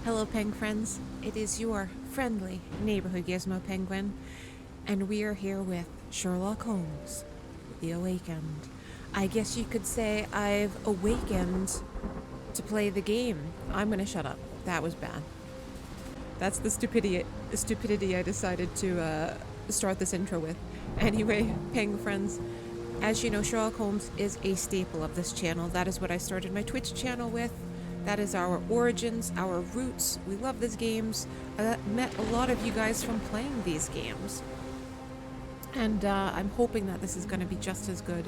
Hello, Peng-friends. It is your friendly neighborhood Gizmo Penguin, and we are here with Sherlock Holmes, The Awakened. I guess you could say I've awakened to play the game. I'm gonna shut up. That was bad. That's the stupidity I decided to start this intro with. Anyway, Peng-friends, as you know, Sherlock Holmes is a staple of this channel. That is what I started my Twitch channel with. That is our origins, our roots. We love these games. I met a lot of you guys from playing these games. And I'm hoping that this is going to be just as good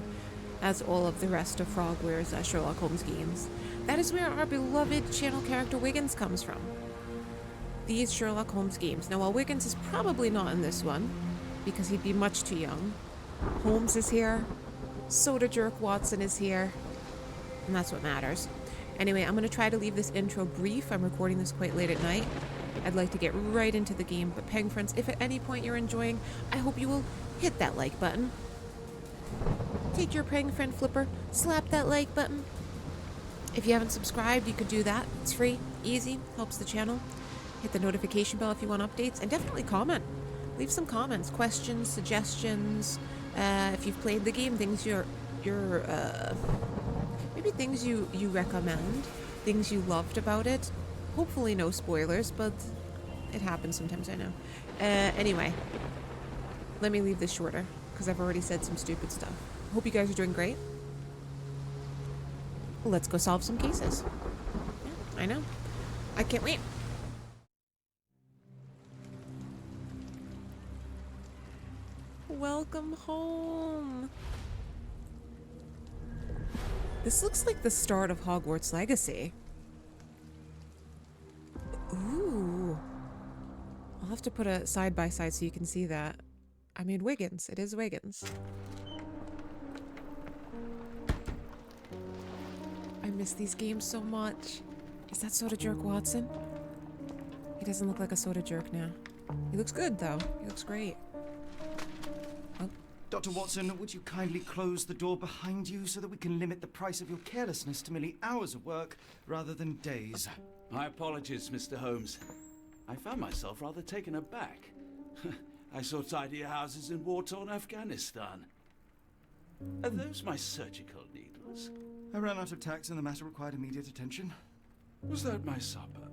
as all of the rest of Frogware's Sherlock Holmes games. That is where our beloved channel character Wiggins comes from. These Sherlock Holmes games. Now, while Wiggins is probably not in this one, because he'd be much too young, Holmes is here, Soda Jerk Watson is here, and that's what matters. Anyway, I'm going to try to leave this intro brief. I'm recording this quite late at night. I'd like to get right into the game, but Peng-friends, if at any point you're enjoying, I hope you will hit that like button. Take your Peng-friend flipper, slap that like button. If you haven't subscribed, you could do that. It's free, easy, helps the channel. Hit the notification bell if you want updates, and definitely comment. Leave some comments, questions, suggestions. If you've played the game, things maybe things you recommend, things you loved about it. Hopefully no spoilers, but it happens sometimes, I know. Anyway, let me leave this shorter, because I've already said some stupid stuff. Hope you guys are doing great. Let's go solve some cases. Yeah, I know. I can't wait. Welcome home. This looks like the start of Hogwarts Legacy. Ooh. I'll have to put a side by side so you can see that. I mean, Wiggins. It is Wiggins. I miss these games so much. Is that Soda Jerk Watson? He doesn't look like a soda jerk now. He looks good, though. He looks great. Dr. Watson, would you kindly close the door behind you so that we can limit the price of your carelessness to merely hours of work rather than days? My apologies, Mr. Holmes. I found myself rather taken aback. I saw tidier houses in war-torn Afghanistan. Are those my surgical needles? I ran out of tacks and the matter required immediate attention. Was that my supper?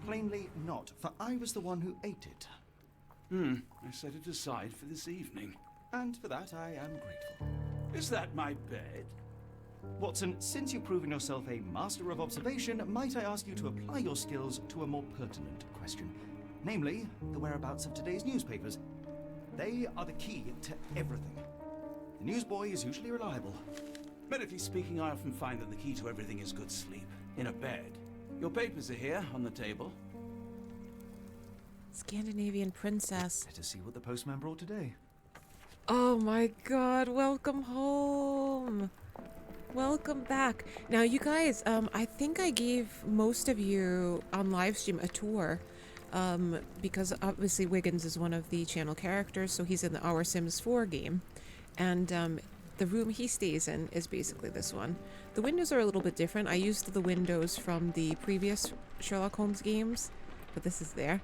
Plainly not, for I was the one who ate it. I set it aside for this evening. And for that I am grateful. Is that my bed? Watson, since you've proven yourself a master of observation, might I ask you to apply your skills to a more pertinent question? Namely, the whereabouts of today's newspapers. They are the key to everything. The newsboy is usually reliable. Medically speaking, I often find that the key to everything is good sleep. In a bed. Your papers are here, on the table. Scandinavian princess. Let us see what the postman brought today. Oh my god, welcome home. Welcome back. Now you guys, I think I gave most of you on live stream a tour, because obviously Wiggins is one of the channel characters, so he's in the Our Sims 4 game, and the room he stays in is basically this one. The windows are a little bit different. I used the windows from the previous Sherlock Holmes games, but this is there,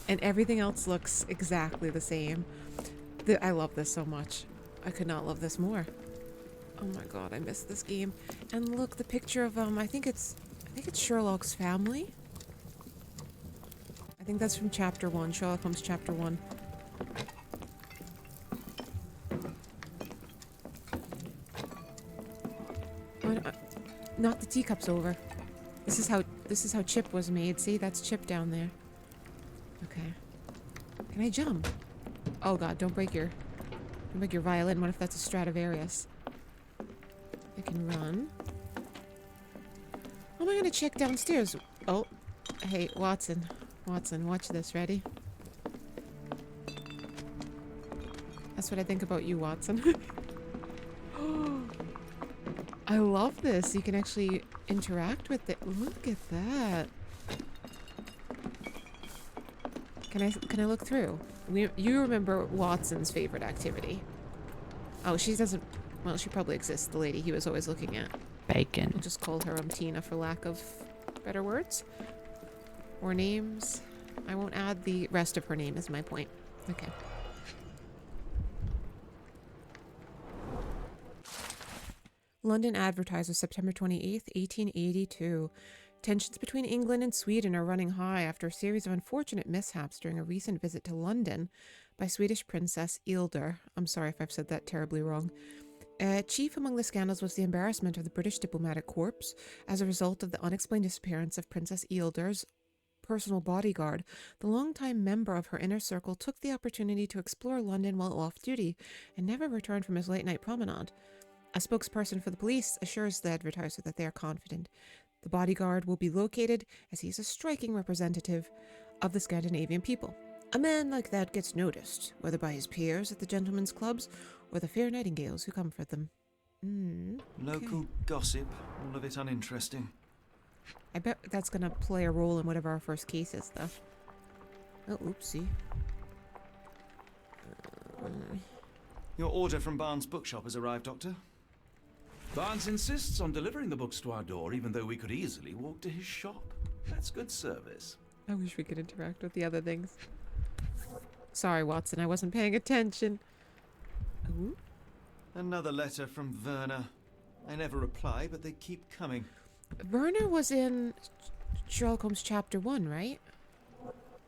and everything else looks exactly the same. I love this so much. I could not love this more. Oh my god, I miss this game. And look, the picture of I think it's Sherlock's family. I think that's from chapter 1, Sherlock Holmes chapter 1. Knock the teacups over. This is how Chip was made. See, that's Chip down there. Okay. Can I jump? Oh god, don't break your violin. What if that's a Stradivarius? I can run. How am I gonna check downstairs? Oh, hey, Watson. Watson, watch this. Ready? That's what I think about you, Watson. I love this. You can actually interact with it. Look at that. Can I look through? You remember Watson's favorite activity. Oh, she doesn't... Well, she probably exists, the lady he was always looking at. Bacon. We'll just call her Tina for lack of better words. More names. I won't add the rest of her name is my point. Okay. London Advertiser, September 28th, 1882. Tensions between England and Sweden are running high after a series of unfortunate mishaps during a recent visit to London by Swedish Princess Eilder. I'm sorry if I've said that terribly wrong. Chief among the scandals was the embarrassment of the British diplomatic corps as a result of the unexplained disappearance of Princess Eilder's personal bodyguard. The longtime member of her inner circle took the opportunity to explore London while off duty and never returned from his late-night promenade. A spokesperson for the police assures the Advertiser that they are confident the bodyguard will be located as he is a striking representative of the Scandinavian people. A man like that gets noticed, whether by his peers at the gentlemen's clubs or the fair nightingales who comfort them. Local gossip, all of it uninteresting. I bet that's going to play a role in whatever our first case is, though. Oh, oopsie. Your order from Barnes' bookshop has arrived, Doctor. Barnes insists on delivering the books to our door, even though we could easily walk to his shop. That's good service. I wish we could interact with the other things. Sorry, Watson, I wasn't paying attention. Ooh. Another letter from Werner. I never reply, but they keep coming. Werner was in Sherlock Holmes Chapter 1, right?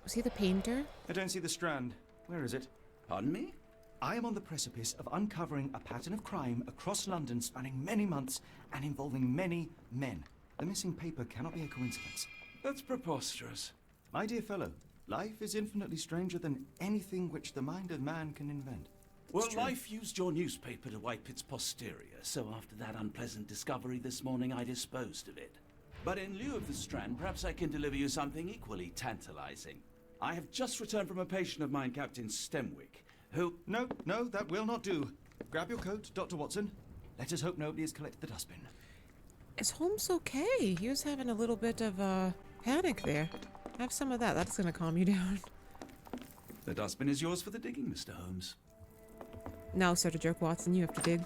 Was he the painter? I don't see the strand. Where is it? Pardon me? I am on the precipice of uncovering a pattern of crime across London spanning many months and involving many men. The missing paper cannot be a coincidence. That's preposterous. My dear fellow, life is infinitely stranger than anything which the mind of man can invent. Well, life used your newspaper to wipe its posterior, so after that unpleasant discovery this morning, I disposed of it. But in lieu of the strand, perhaps I can deliver you something equally tantalizing. I have just returned from a patient of mine, Captain Stemwick, who... No, that will not do. Grab your coat, Dr. Watson. Let us hope nobody has collected the dustbin. Is Holmes okay? He was having a little bit of a panic there. Have some of that. That's going to calm you down. The dustbin is yours for the digging, Mr. Holmes. No, Sir Jerk Watson, you have to dig.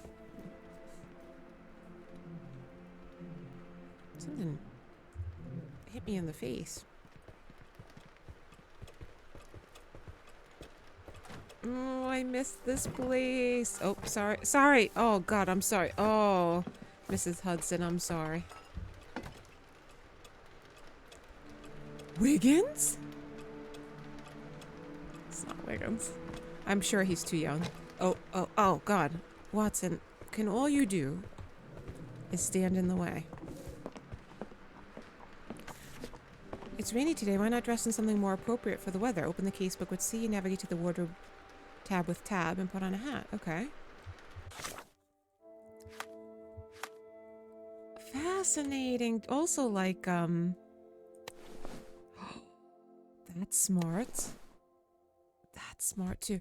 Something hit me in the face. Oh, I missed this place. Oh, sorry. Sorry. Oh, God, I'm sorry. Oh, Mrs. Hudson, I'm sorry. Wiggins? It's not Wiggins. I'm sure he's too young. Oh, God. Watson, can all you do is stand in the way? It's rainy today. Why not dress in something more appropriate for the weather? Open the casebook with C, navigate to the wardrobe tab with tab, and put on a hat. Okay. Fascinating. Also, like, that's smart. That's smart, too.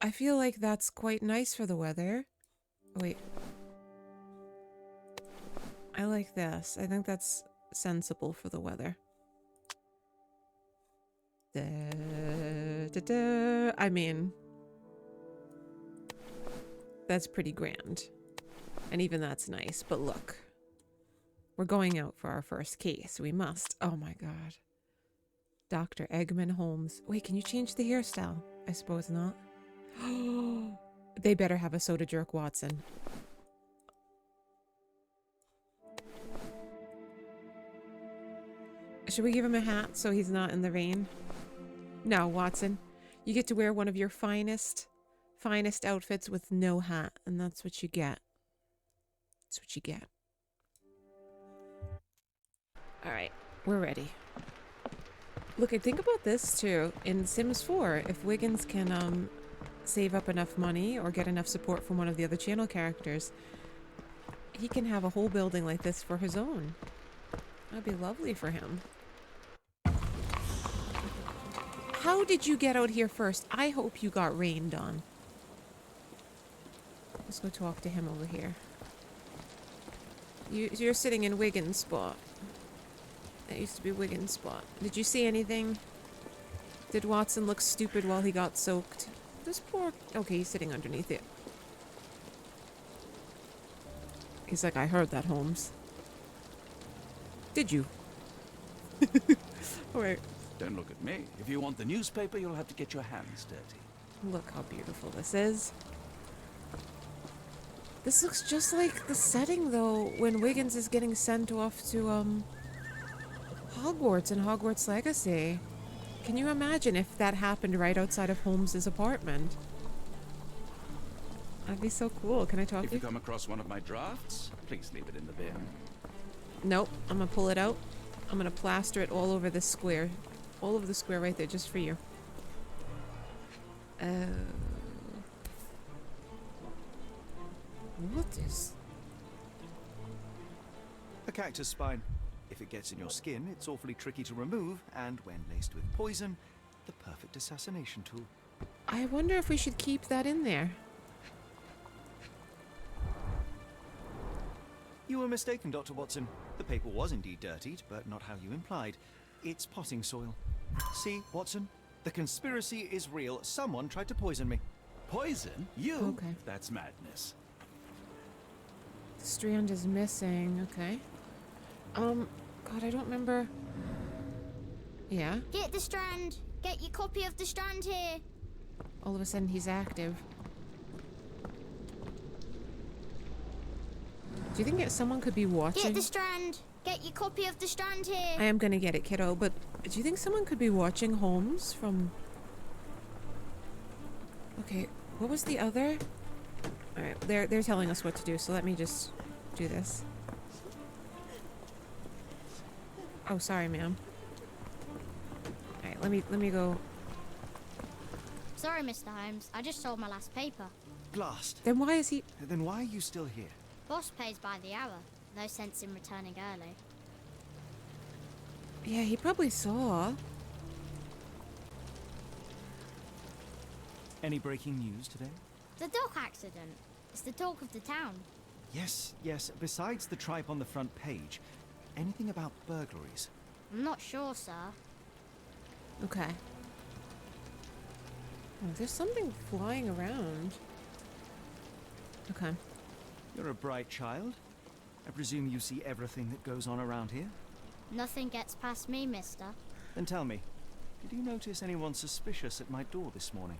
I feel like that's quite nice for the weather. Oh, wait. I like this. I think that's sensible for the weather. I mean, that's pretty grand. And even that's nice. But look, we're going out for our first case. We must. Oh my God. Dr. Eggman Holmes. Wait, can you change the hairstyle? I suppose not. They better have a soda jerk Watson. Should we give him a hat so he's not in the rain? No, Watson. You get to wear one of your finest outfits with no hat, and that's what you get. That's what you get. Alright, we're ready. Look, I think about this too. In Sims 4, if Wiggins can save up enough money or get enough support from one of the other channel characters, he can have a whole building like this for his own. That'd be lovely for him. How did you get out here first? I hope you got rained on. Let's go talk to him over here. You're sitting in Wiggins' spot. That used to be Wiggins' spot. Did you see anything? Did Watson look stupid while he got soaked? This poor... Okay, he's sitting underneath it. He's like, I heard that, Holmes. Did you? All right. Don't look at me. If you want the newspaper, you'll have to get your hands dirty. Look how beautiful this is. This looks just like the setting, though, when Wiggins is getting sent off to, Hogwarts and Hogwarts Legacy. Can you imagine if that happened right outside of Holmes's apartment? That'd be so cool. Can I talk If to you you? come across one of my drafts, please leave it in the bin. Nope. I'm gonna pull it out. I'm gonna plaster it all over this square. All over the square right there, just for you. What is... A cactus spine. If it gets in your skin, it's awfully tricky to remove, and when laced with poison, the perfect assassination tool. I wonder if we should keep that in there. You were mistaken, Dr. Watson. The paper was indeed dirtied, but not how you implied. It's potting soil. See, Watson? The conspiracy is real. Someone tried to poison me. Poison? You? Okay. That's madness. The strand is missing. Okay. God, I don't remember. Yeah? Get the strand. Get your copy of the strand here. All of a sudden, he's active. Do you think that someone could be watching? Get the strand. Get your copy of the strand here. I am gonna get it, kiddo, but do you think someone could be watching Holmes from... Okay, what was the other? Alright, they're telling us what to do, so let me just do this. Oh, sorry, ma'am. Alright, let me go. Sorry, Mr. Holmes. I just sold my last paper. Blast. Then why is he... Then why are you still here? Boss pays by the hour. No sense in returning early. Yeah, he probably saw. Any breaking news today? The dock accident. It's the talk of the town. Yes, yes. Besides the tripe on the front page, anything about burglaries? I'm not sure, sir. Okay. Oh, there's something flying around. Okay. You're a bright child. I presume you see everything that goes on around here? Nothing gets past me, mister. Then tell me, did you notice anyone suspicious at my door this morning?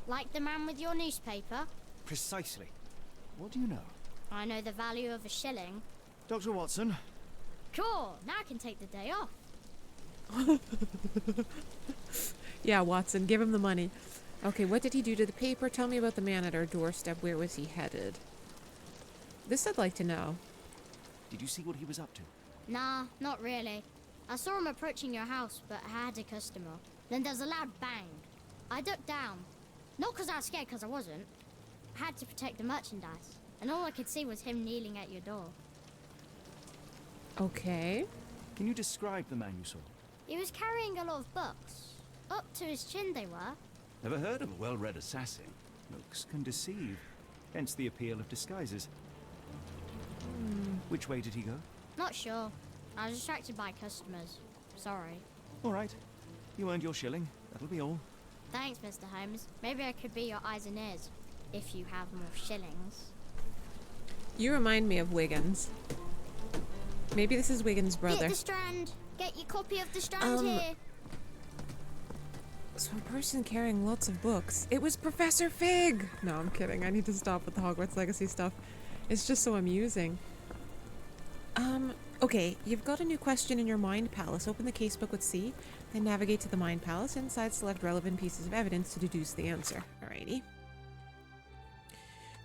Like the man with your newspaper? Precisely. What do you know? I know the value of a shilling. Dr. Watson? Cool, now I can take the day off. Yeah, Watson, give him the money. Okay, what did he do to the paper? Tell me about the man at our doorstep. Where was he headed? This I'd like to know. Did you see what he was up to? Nah, not really. I saw him approaching your house, but I had a customer. Then there's a loud bang. I ducked down. Not because I was scared, because I wasn't. I had to protect the merchandise. And all I could see was him kneeling at your door. Okay. Can you describe the man you saw? He was carrying a lot of books. Up to his chin they were. Never heard of a well-read assassin. Looks can deceive. Hence the appeal of disguises. Which way did he go? Not sure. I was distracted by customers. Sorry. All right. You earned your shilling. That'll be all. Thanks, Mr. Holmes. Maybe I could be your eyes and ears. If you have more shillings. You remind me of Wiggins. Maybe this is Wiggins' brother. Get the strand. Get your copy of the strand here. So a person carrying lots of books. It was Professor Fig! No, I'm kidding. I need to stop with the Hogwarts Legacy stuff. It's just so amusing. Okay, you've got a new question in your Mind Palace. Open the casebook with C, then navigate to the Mind Palace. Inside, select relevant pieces of evidence to deduce the answer. Alrighty.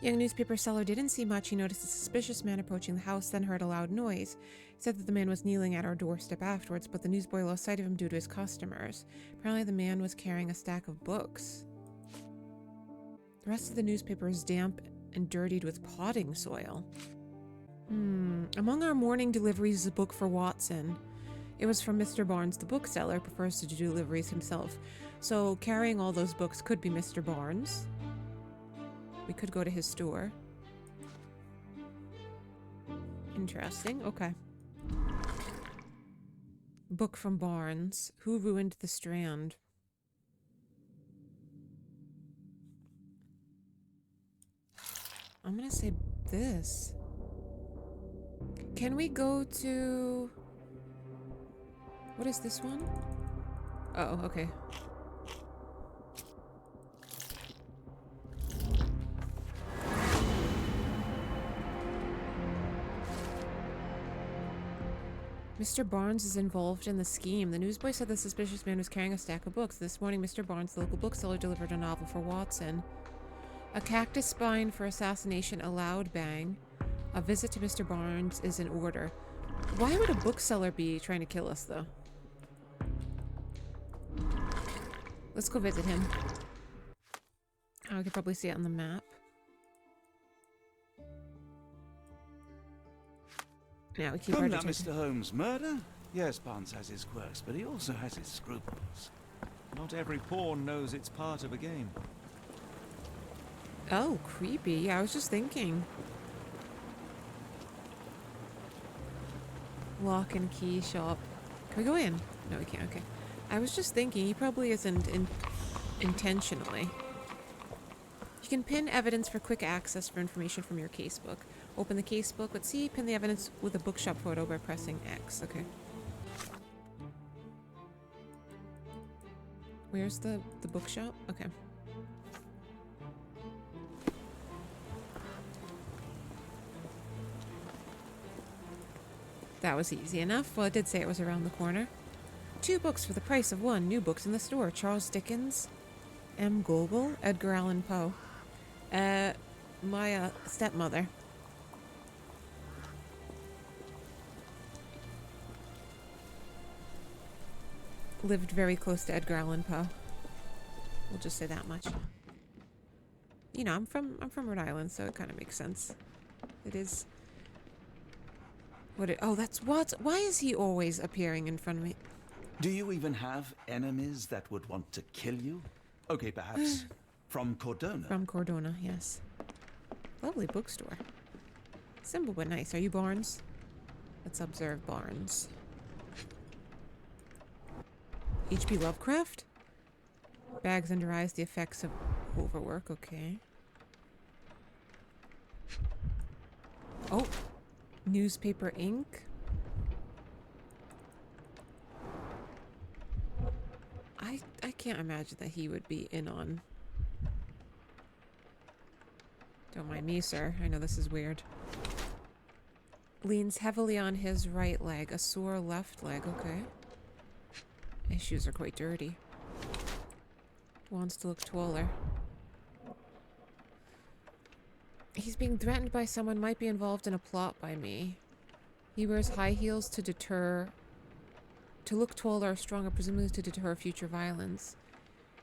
Young newspaper seller didn't see much. He noticed a suspicious man approaching the house, then heard a loud noise. He said that the man was kneeling at our doorstep afterwards, but the newsboy lost sight of him due to his customers. Apparently the man was carrying a stack of books. The rest of the newspaper is damp and dirtied with potting soil. Among our morning deliveries is a book for Watson. It was from Mr. Barnes, the bookseller, prefers to do deliveries himself. So carrying all those books could be Mr. Barnes. We could go to his store. Interesting, okay. Book from Barnes. Who ruined the strand? I'm gonna say this. Can we go to What is this one? Oh, okay. Mr. Barnes is involved in the scheme. The newsboy said the suspicious man was carrying a stack of books. This morning, Mr. Barnes, the local bookseller, delivered a novel for Watson. A cactus spine for assassination, a loud bang. A visit to Mr. Barnes is in order. Why would a bookseller be trying to kill us, though? Let's go visit him. Oh, I could probably see it on the map. Now we keep our Come now, detective. Mr. Holmes. Murder? Yes, Barnes has his quirks, but he also has his scruples. Not every pawn knows it's part of a game. Oh, creepy. Yeah, I was just thinking. Lock and key shop. Can we go in? No, we can't. Okay. I was just thinking, he probably isn't intentionally. You can pin evidence for quick access for information from your casebook. Open the casebook. Let's see. Pin the evidence with a bookshop photo by pressing X. Okay. Where's the bookshop? Okay. That was easy enough. Well, it did say it was around the corner. 2 books for the price of 1. New books in the store. Charles Dickens, M. Goebel, Edgar Allan Poe. My stepmother. Lived very close to Edgar Allan Poe. We'll just say that much. You know, I'm from Rhode Island, so it kind of makes sense. It is. Oh, that's what? Why is he always appearing in front of me? Do you even have enemies that would want to kill you? Okay, perhaps from Cordona. From Cordona, yes. Lovely bookstore. Simple but nice. Are you Barnes? Let's observe Barnes. H.P. Lovecraft? Bags under eyes, the effects of overwork. Okay. Oh. Newspaper ink. I can't imagine that he would be in on. Don't mind me, sir. I know this is weird. Leans heavily on his right leg. A sore left leg. Okay. His shoes are quite dirty. Wants to look taller. He's being threatened by someone, might be involved in a plot by me. He wears high heels to deter... To look taller or stronger, presumably to deter future violence.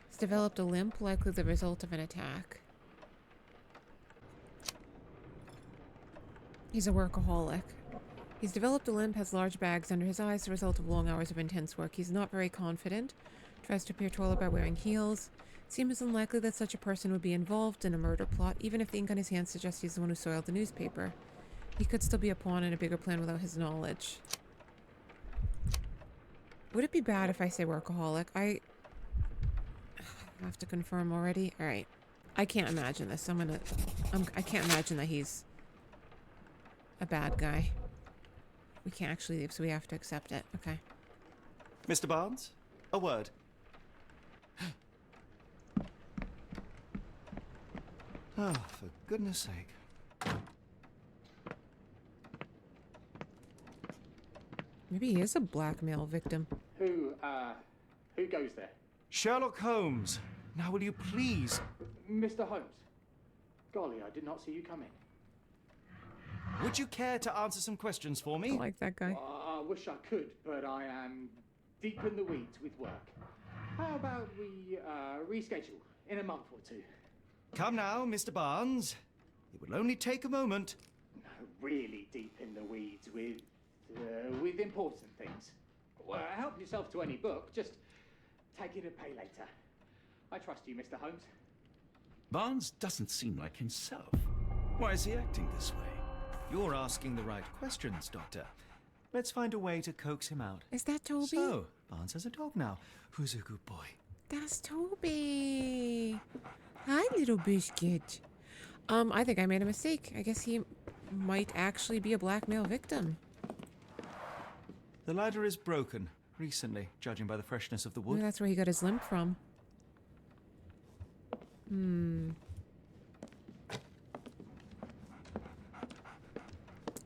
He's developed a limp, likely the result of an attack. He's a workaholic. He's developed a limp, has large bags under his eyes, the result of long hours of intense work. He's not very confident. Tries to appear taller by wearing heels. Seems unlikely that such a person would be involved in a murder plot, even if the ink on his hand suggests he's the one who soiled the newspaper. He could still be a pawn in a bigger plan without his knowledge. Would it be bad if I say workaholic? I have to confirm already. All right. I can't imagine this. I can't imagine that he's a bad guy. We can't actually leave, so we have to accept it. Okay. Mr. Barnes, a word. Oh, for goodness sake. Maybe he is a blackmail victim. Who goes there? Sherlock Holmes. Now will you please... Mr. Holmes. Golly, I did not see you coming. Would you care to answer some questions for I me? like that guy. I wish I could, but I am deep in the weeds with work. How about we reschedule in a month or 2? Come now, Mr. Barnes. It will only take a moment. No, really deep in the weeds with important things. Well, help yourself to any book. Just take it and pay later. I trust you, Mr. Holmes. Barnes doesn't seem like himself. Why is he acting this way? You're asking the right questions, Doctor. Let's find a way to coax him out. Is that Toby? So, Barnes has a dog now. Who's a good boy? That's Toby. Hi, little biscuit. I think I made a mistake. I guess he might actually be a blackmail victim. The ladder is broken. recently, judging by the freshness of the Maybe wood. that's where he got his limp from.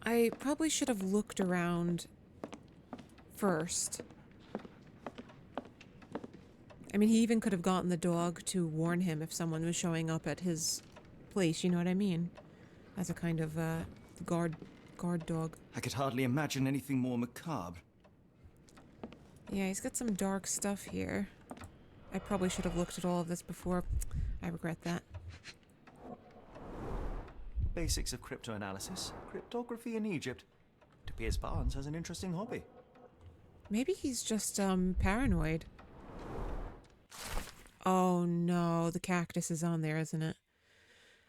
I probably should have looked around first. I mean, he even could have gotten the dog to warn him if someone was showing up at his place, you know what I mean? As a kind of guard dog. I could hardly imagine anything more macabre. Yeah, he's got some dark stuff here. I probably should have looked at all of this before. I regret that. Basics of cryptoanalysis, cryptography in Egypt. It appears Barnes has an interesting hobby. Maybe he's just paranoid. Oh no, the cactus is on there, isn't it?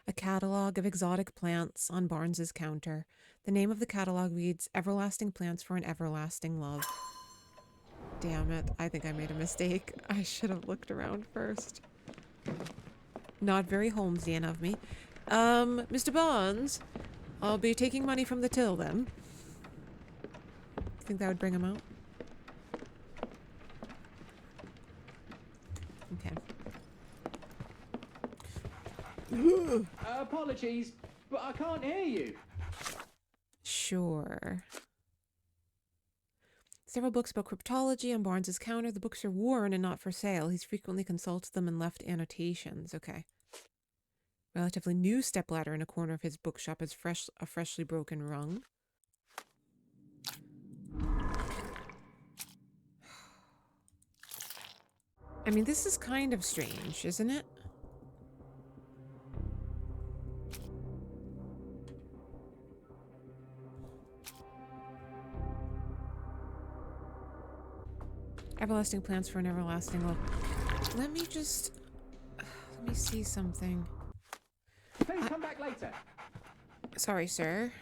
A catalog of exotic plants on Barnes's counter. The name of the catalog reads, Everlasting Plants for an Everlasting Love. Damn it, I think I made a mistake. I should have looked around first. Not very Holmesian of me. Mr. Barnes, I'll be taking money from the till then. Think that would bring him out? Okay. Apologies, but I can't hear you. Sure. Several books about cryptology on Barnes's counter. The books are worn and not for sale. He's frequently consulted them and left annotations. Okay. Relatively new stepladder in a corner of his bookshop is a freshly broken rung. I mean, this is kind of strange, isn't it? Everlasting plants for an everlasting love. Let me see something. Please come back later. Sorry, sir.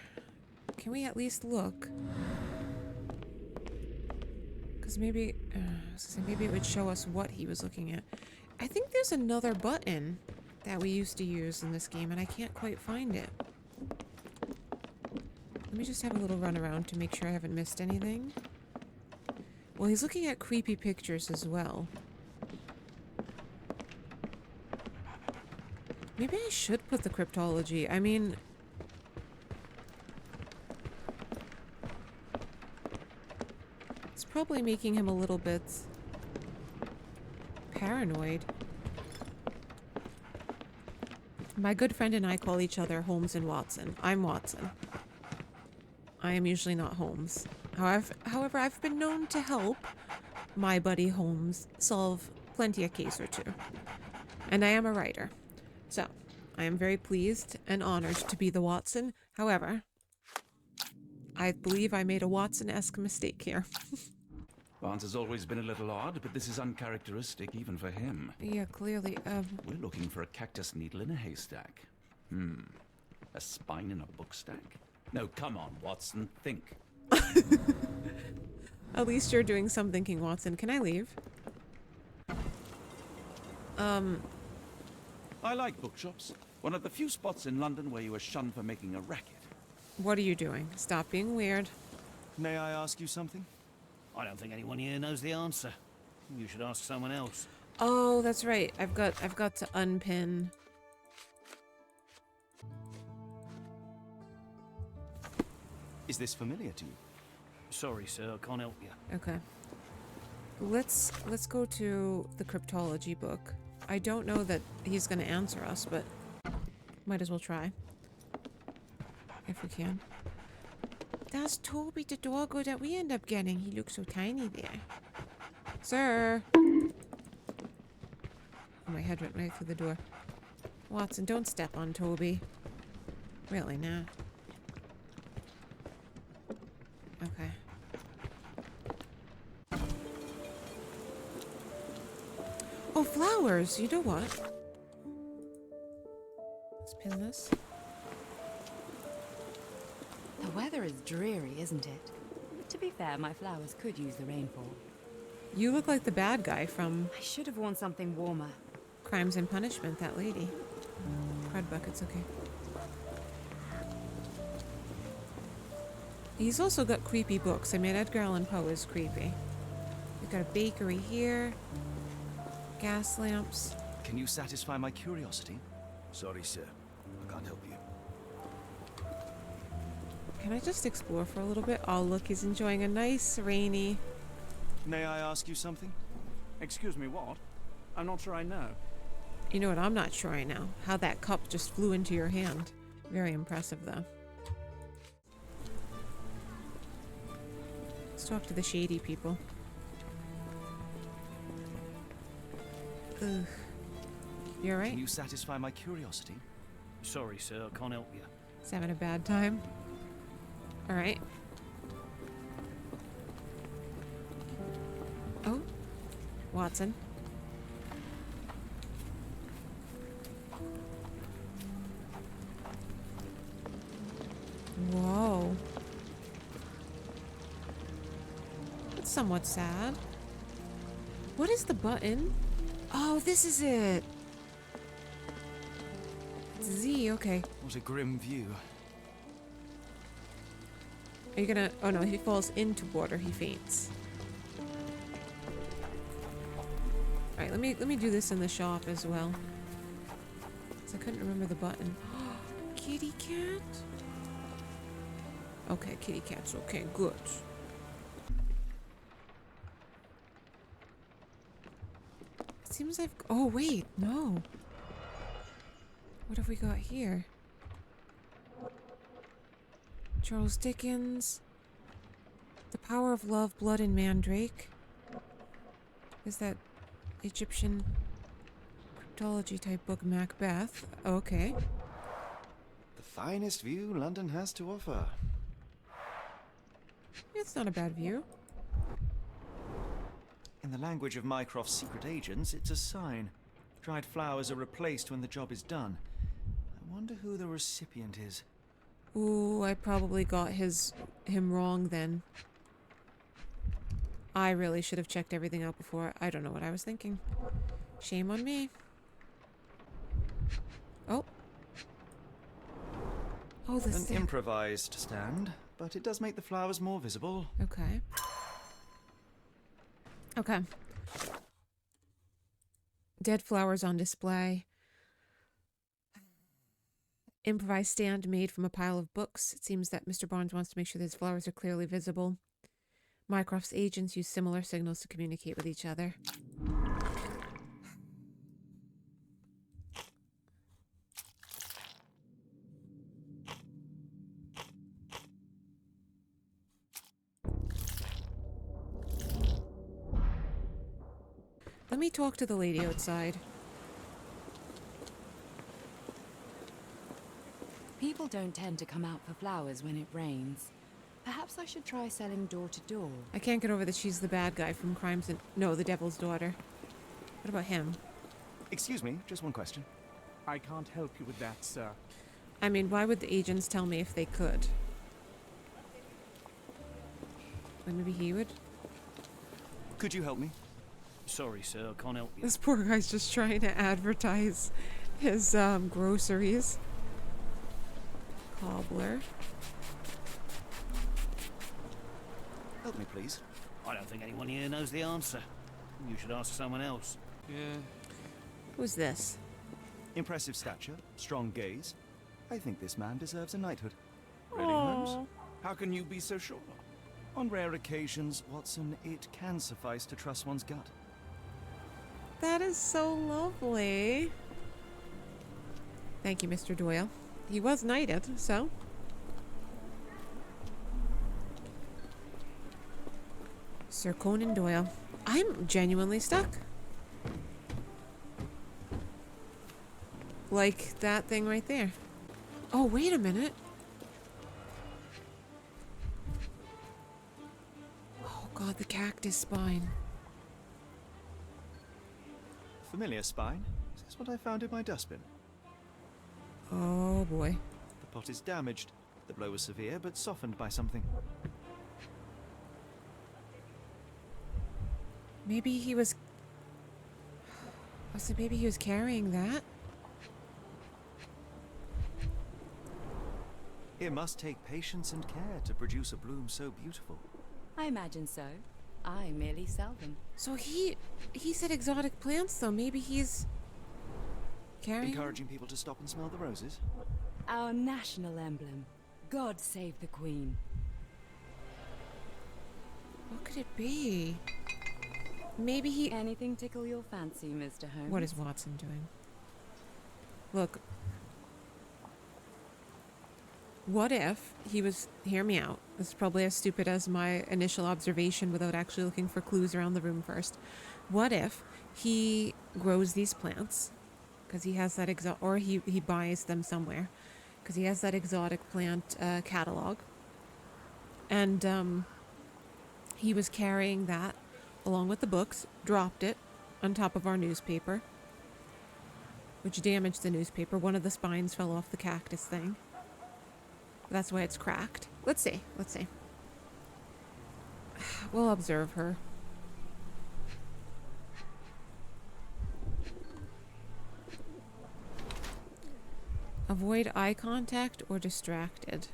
Can we at least look? Because maybe it would show us what he was looking at. I think there's another button that we used to use in this game, and I can't quite find it. Let me just have a little run around to make sure I haven't missed anything. Well, he's looking at creepy pictures as well. Maybe I should put the cryptology. I mean... it's probably making him a little bit... paranoid. My good friend and I call each other Holmes and Watson. I'm Watson. I am usually not Holmes. However, I've been known to help my buddy Holmes solve plenty a case or two. And I am a writer. So, I am very pleased and honored to be the Watson. However, I believe I made a Watson-esque mistake here. Barnes has always been a little odd, but this is uncharacteristic even for him. Yeah, clearly. We're looking for a cactus needle in a haystack. A spine in a book stack? No, come on, Watson, think. At least you're doing some thinking, Watson. Can I leave? I like bookshops. One of the few spots in London where you are shunned for making a racket. What are you doing? Stop being weird. May I ask you something? I don't think anyone here knows the answer. You should ask someone else. Oh, that's right. I've got to unpin. Is this familiar to you? Sorry, sir, I can't help you. Okay. Let's go to the cryptology book. I don't know that he's going to answer us, but might as well try. If we can. That's Toby the doggo that we end up getting. He looks so tiny there. Sir! Oh, my head went right through the door. Watson, don't step on Toby. Really, nah. Okay. Oh, flowers! You know what? Let's pin this. The weather is dreary, isn't it? To be fair, my flowers could use the rainfall. You look like the bad guy from I should have worn something warmer. Crimes and Punishment, that lady. Crud bucket's okay. He's also got creepy books. I mean, Edgar Allan Poe is creepy. We got a bakery here. Gas lamps. Can you satisfy my curiosity? Sorry, sir. I can't help you. Can I just explore for a little bit? Oh, look, he's enjoying a nice rainy... May I ask you something? Excuse me, what? I'm not sure I know. You know what I'm not sure I know? How that cup just flew into your hand. Very impressive, though. Let's talk to the shady people. Ugh. You alright? Can you satisfy my curiosity? Sorry, sir, I can't help you. He's having a bad time. Alright. Oh. Watson. Whoa. That's somewhat sad. What is the button? Oh, this is it. It's Z, okay. What a grim view. Are you gonna... Oh no, if he falls into water, he faints. Alright, let me do this in the shop as well. 'Cause I couldn't remember the button. Kitty cat? Okay, kitty cat's okay, good. It seems I've... Oh, wait, no. What have we got here? Charles Dickens. The Power of Love, Blood and Mandrake. Is that Egyptian cryptology type book Macbeth? Okay. The finest view London has to offer. It's not a bad view. In the language of Mycroft's secret agents, it's a sign. Dried flowers are replaced when the job is done. I wonder who the recipient is. Ooh, I probably got him wrong then. I really should have checked everything out before. I don't know what I was thinking. Shame on me. Oh. Oh, this An thing. improvised stand, but it does make the flowers more visible. Okay. Okay. Dead flowers on display. Improvised stand made from a pile of books. It seems that Mr. Barnes wants to make sure that his flowers are clearly visible. Mycroft's agents use similar signals to communicate with each other. Let me talk to the lady outside. People don't tend to come out for flowers when it rains. Perhaps I should try selling door to door. I can't get over that she's the bad guy from Crimes and... No, the Devil's Daughter. What about him? Excuse me, just one question. I can't help you with that, sir. I mean, why would the agents tell me if they could? Well, maybe he would? Could you help me? Sorry, sir, I can't help you. This poor guy's just trying to advertise his groceries. Cobbler. Help me, please. I don't think anyone here knows the answer. You should ask someone else. Yeah. Who's this? Impressive stature, strong gaze. I think this man deserves a knighthood. Really, Holmes? How can you be so sure? On rare occasions, Watson, it can suffice to trust one's gut. That is so lovely. Thank you, Mr. Doyle. He was knighted, so... Sir Conan Doyle. I'm genuinely stuck. Like that thing right there. Oh, wait a minute. Oh god, the cactus spine. Familiar spine? Is this what I found in my dustbin? Oh boy. The pot is damaged. The blow was severe, but softened by something. Maybe he was... Oh, so maybe he was carrying that? It must take patience and care to produce a bloom so beautiful. I imagine so. I merely sell them. So he said exotic plants, though. Maybe he's carrying. Encouraging people to stop and smell the roses? Our national emblem. God save the Queen. What could it be? Maybe he. Anything tickle your fancy, Mr. Holmes? What is Watson doing? Look. What if he was... Hear me out. This is probably as stupid as my initial observation without actually looking for clues around the room first. What if he grows these plants because he has that or he buys them somewhere because he has that exotic plant catalog, and he was carrying that along with the books, dropped it on top of our newspaper, which damaged the newspaper. One of the spines fell off the cactus thing. That's why it's cracked. Let's see. We'll observe her. Avoid eye contact or distracted.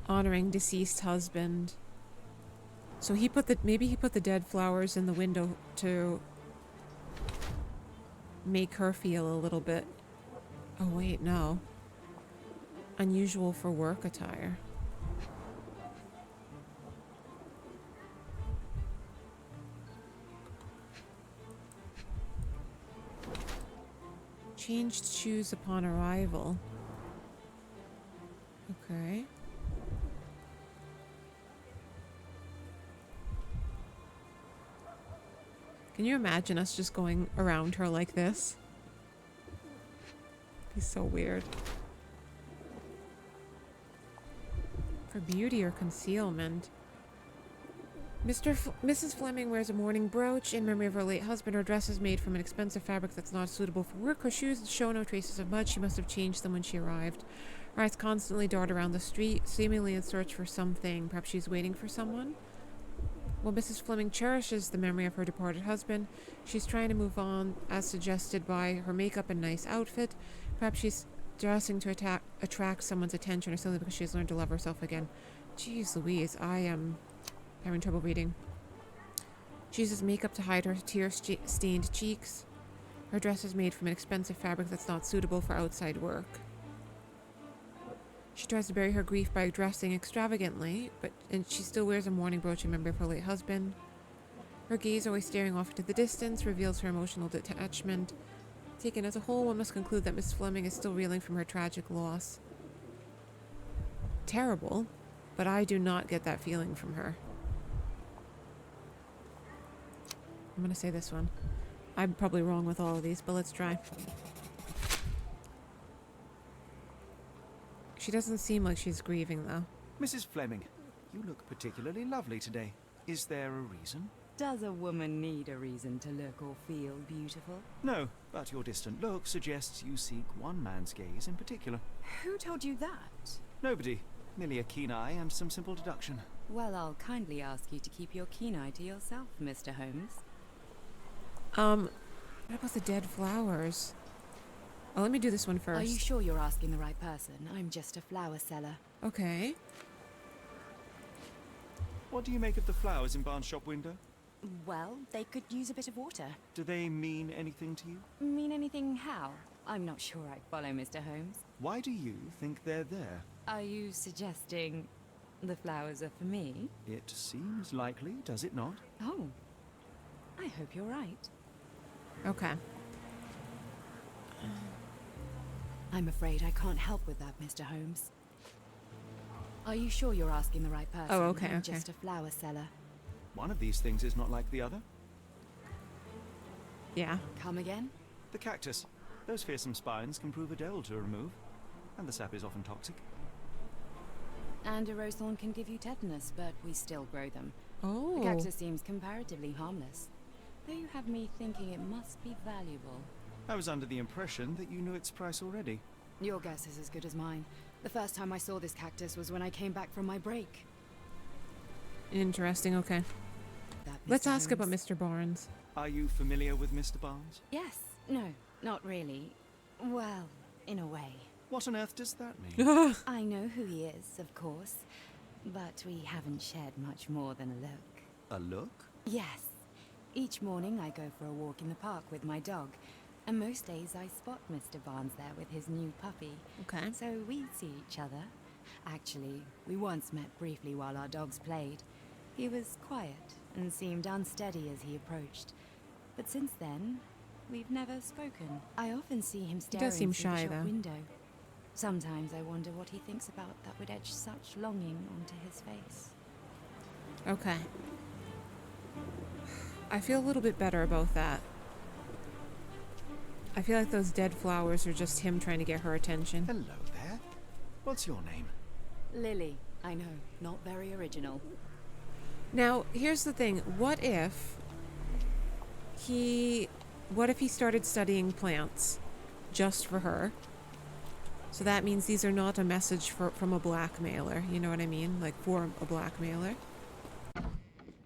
Honoring deceased husband. So maybe he put the dead flowers in the window to make her feel a little bit. Oh wait, no. Unusual for work attire. Changed shoes upon arrival. Okay. Can you imagine us just going around her like this? He's so weird. For beauty or concealment. Mrs. Fleming wears a mourning brooch in memory of her late husband. Her dress is made from an expensive fabric that's not suitable for work. Her shoes show no traces of mud. She must have changed them when she arrived. Her eyes constantly dart around the street, seemingly in search for something. Perhaps she's waiting for someone? While Mrs. Fleming cherishes the memory of her departed husband, she's trying to move on, as suggested by her makeup and nice outfit. Perhaps she's dressing to attract someone's attention, or simply because she's learned to love herself again. Jeez Louise, I am having trouble reading. She uses makeup to hide her tear-stained cheeks. Her dress is made from an expensive fabric that's not suitable for outside work. She tries to bury her grief by dressing extravagantly, and she still wears a mourning brooch in memory of her late husband. Her gaze, always staring off into the distance, reveals her emotional detachment. Taken as a whole, one must conclude that Miss Fleming is still reeling from her tragic loss. Terrible, but I do not get that feeling from her. I'm gonna say this one. I'm probably wrong with all of these, but let's try. She doesn't seem like she's grieving, though. Mrs. Fleming, you look particularly lovely today. Is there a reason? Does a woman need a reason to look or feel beautiful? No, but your distant look suggests you seek one man's gaze in particular. Who told you that? Nobody. Merely a keen eye and some simple deduction. Well, I'll kindly ask you to keep your keen eye to yourself, Mr. Holmes. What about the dead flowers? Oh, let me do this one first. Are you sure you're asking the right person? I'm just a flower seller. Okay. What do you make of the flowers in Barnes' shop window? Well, they could use a bit of water. Do they mean anything to you? Mean anything how? I'm not sure I follow, Mr. Holmes. Why do you think they're there? Are you suggesting the flowers are for me? It seems likely, does it not? Oh, I hope you're right. Okay. I'm afraid I can't help with that, Mr. Holmes. Are you sure you're asking the right person? Oh, okay, I'm okay. just a flower seller. One of these things is not like the other. Yeah. Come again? The cactus. Those fearsome spines can prove a devil to remove, and the sap is often toxic. And a rose thorn can give you tetanus, but we still grow them. Oh. The cactus seems comparatively harmless, though you have me thinking it must be valuable. I was under the impression that you knew its price already. Your guess is as good as mine. The first time I saw this cactus was when I came back from my break. Interesting, okay. Let's ask about Mr. Barnes. Are you familiar with Mr. Barnes? Yes. No, not really. Well, in a way. What on earth does that mean? I know who he is, of course, but we haven't shared much more than a look. A look? Yes. Each morning I go for a walk in the park with my dog, and most days I spot Mr. Barnes there with his new puppy. Okay. So we see each other. Actually, we once met briefly while our dogs played. He was quiet and seemed unsteady as he approached. But since then, we've never spoken. I often see him staring does seem through the shy, shop though. window. Sometimes I wonder what he thinks about that would etch such longing onto his face. Okay. I feel a little bit better about that. I feel like those dead flowers are just him trying to get her attention. Hello there. What's your name? Lily, I know, not very original. Now, here's the thing. What if he started studying plants just for her? So that means these are not a message from a blackmailer, you know what I mean? Like for a blackmailer.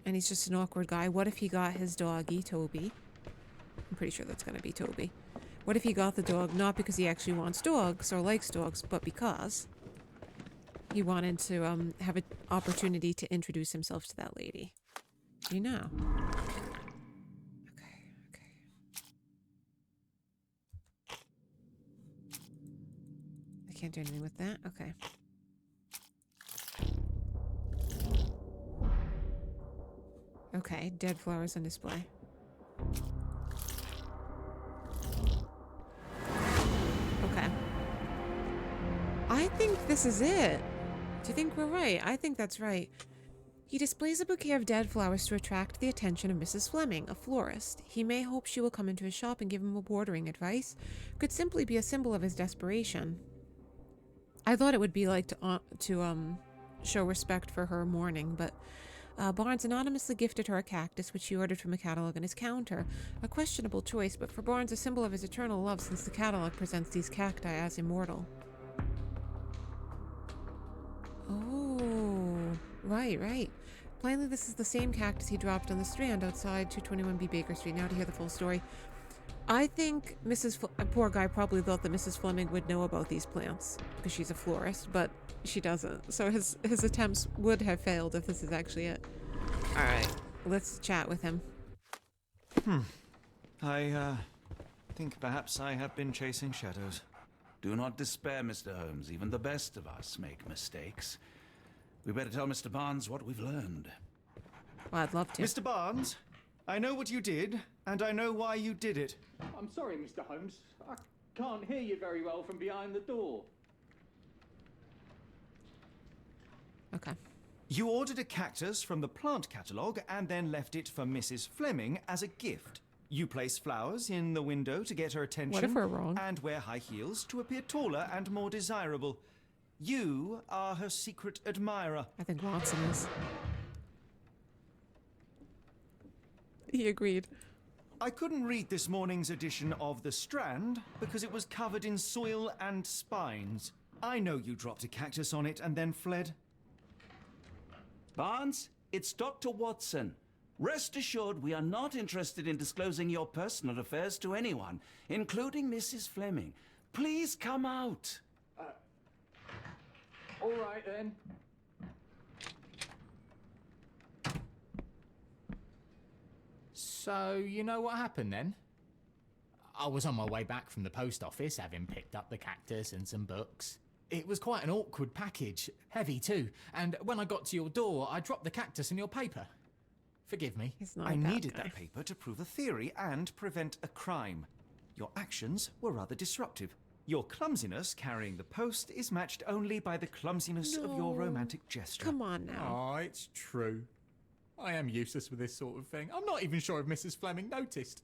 And he's just an awkward guy. What if he got his doggy, Toby? I'm pretty sure that's going to be Toby. What if he got the dog not because he actually wants dogs or likes dogs, but because he wanted to have an opportunity to introduce himself to that lady? You know. Okay. I can't do anything with that. Okay. Okay, dead flowers on display. Okay. I think this is it. Do you think we're right? I think that's right. He displays a bouquet of dead flowers to attract the attention of Mrs. Fleming, a florist. He may hope she will come into his shop and give him a bordering advice. Could simply be a symbol of his desperation. I thought it would be like to show respect for her mourning, but Barnes anonymously gifted her a cactus, which she ordered from a catalog on his counter. A questionable choice, but for Barnes a symbol of his eternal love, since the catalog presents these cacti as immortal. Oh, right. Plainly this is the same cactus he dropped on the Strand outside 221B Baker Street. Now to hear the full story. I think poor guy probably thought that Mrs. Fleming would know about these plants, because she's a florist, but she doesn't. So his attempts would have failed if this is actually it. Alright, let's chat with him. I think perhaps I have been chasing shadows. Do not despair, Mr. Holmes. Even the best of us make mistakes. We better tell Mr. Barnes what we've learned. Well, I'd love to. Mr. Barnes, I know what you did, and I know why you did it. I'm sorry, Mr. Holmes. I can't hear you very well from behind the door. Okay. You ordered a cactus from the plant catalogue and then left it for Mrs. Fleming as a gift. You place flowers in the window to get her attention. What if we're wrong? And wear high heels to appear taller and more desirable. You are her secret admirer. I think Watson is. He agreed. I couldn't read this morning's edition of The Strand because it was covered in soil and spines. I know you dropped a cactus on it and then fled. Barnes, it's Dr. Watson. Rest assured we are not interested in disclosing your personal affairs to anyone, including Mrs. Fleming. Please come out. All right, then. So, you know what happened then? I was on my way back from the post office, having picked up the cactus and some books. It was quite an awkward package, heavy too, and when I got to your door, I dropped the cactus in your paper. Forgive me. He's not I that needed guy. that paper to prove a theory and prevent a crime. Your actions were rather disruptive. Your clumsiness carrying the post is matched only by the clumsiness of your No. romantic gesture. Come on now. Oh, it's true. I am useless with this sort of thing. I'm not even sure if Mrs. Fleming noticed.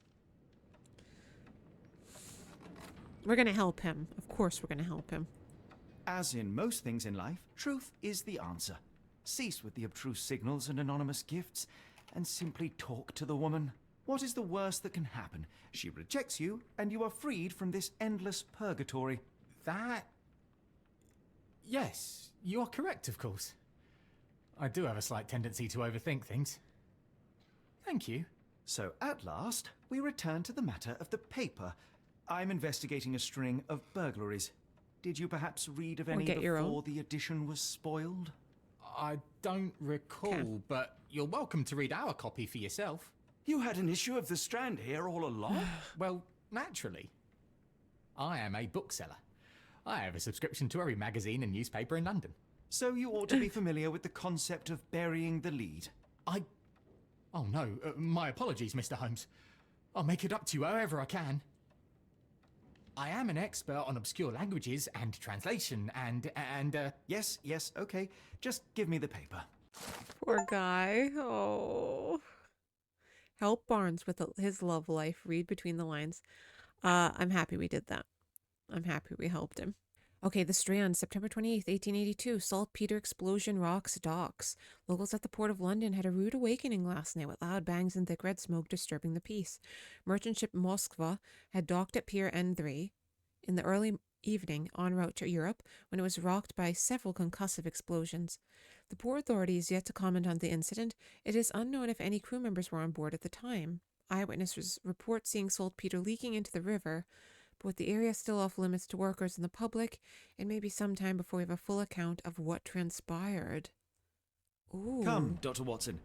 We're gonna help him. Of course we're gonna help him. As in most things in life, truth is the answer. Cease with the obtruse signals and anonymous gifts, and simply talk to the woman. What is the worst that can happen? She rejects you, and you are freed from this endless purgatory. That... Yes, you are correct, of course. I do have a slight tendency to overthink things. Thank you. So at last, we return to the matter of the paper. I'm investigating a string of burglaries. Did you perhaps read of Or any get your own. before the edition was spoiled? I don't recall, Okay. but you're welcome to read our copy for yourself. You had an issue of The Strand here all along? Well, naturally. I am a bookseller. I have a subscription to every magazine and newspaper in London. So you ought to be familiar with the concept of burying the lead. Oh no, my apologies, Mr. Holmes. I'll make it up to you however I can. I am an expert on obscure languages and translation and Yes, okay. Just give me the paper. Poor guy. Oh. Help Barnes with his love life. Read between the lines. I'm happy we did that. I'm happy we helped him. Okay, The Strand, September 28th, 1882. Saltpeter explosion rocks docks. Locals at the Port of London had a rude awakening last night with loud bangs and thick red smoke disturbing the peace. Merchant ship Moskva had docked at Pier N3 in the early evening en route to Europe when it was rocked by several concussive explosions. The Port Authority is yet to comment on the incident. It is unknown if any crew members were on board at the time. Eyewitnesses report seeing saltpeter leaking into the river, but with the area still off limits to workers and the public, it may be some time before we have a full account of what transpired. Ooh. Come, Dr. Watson.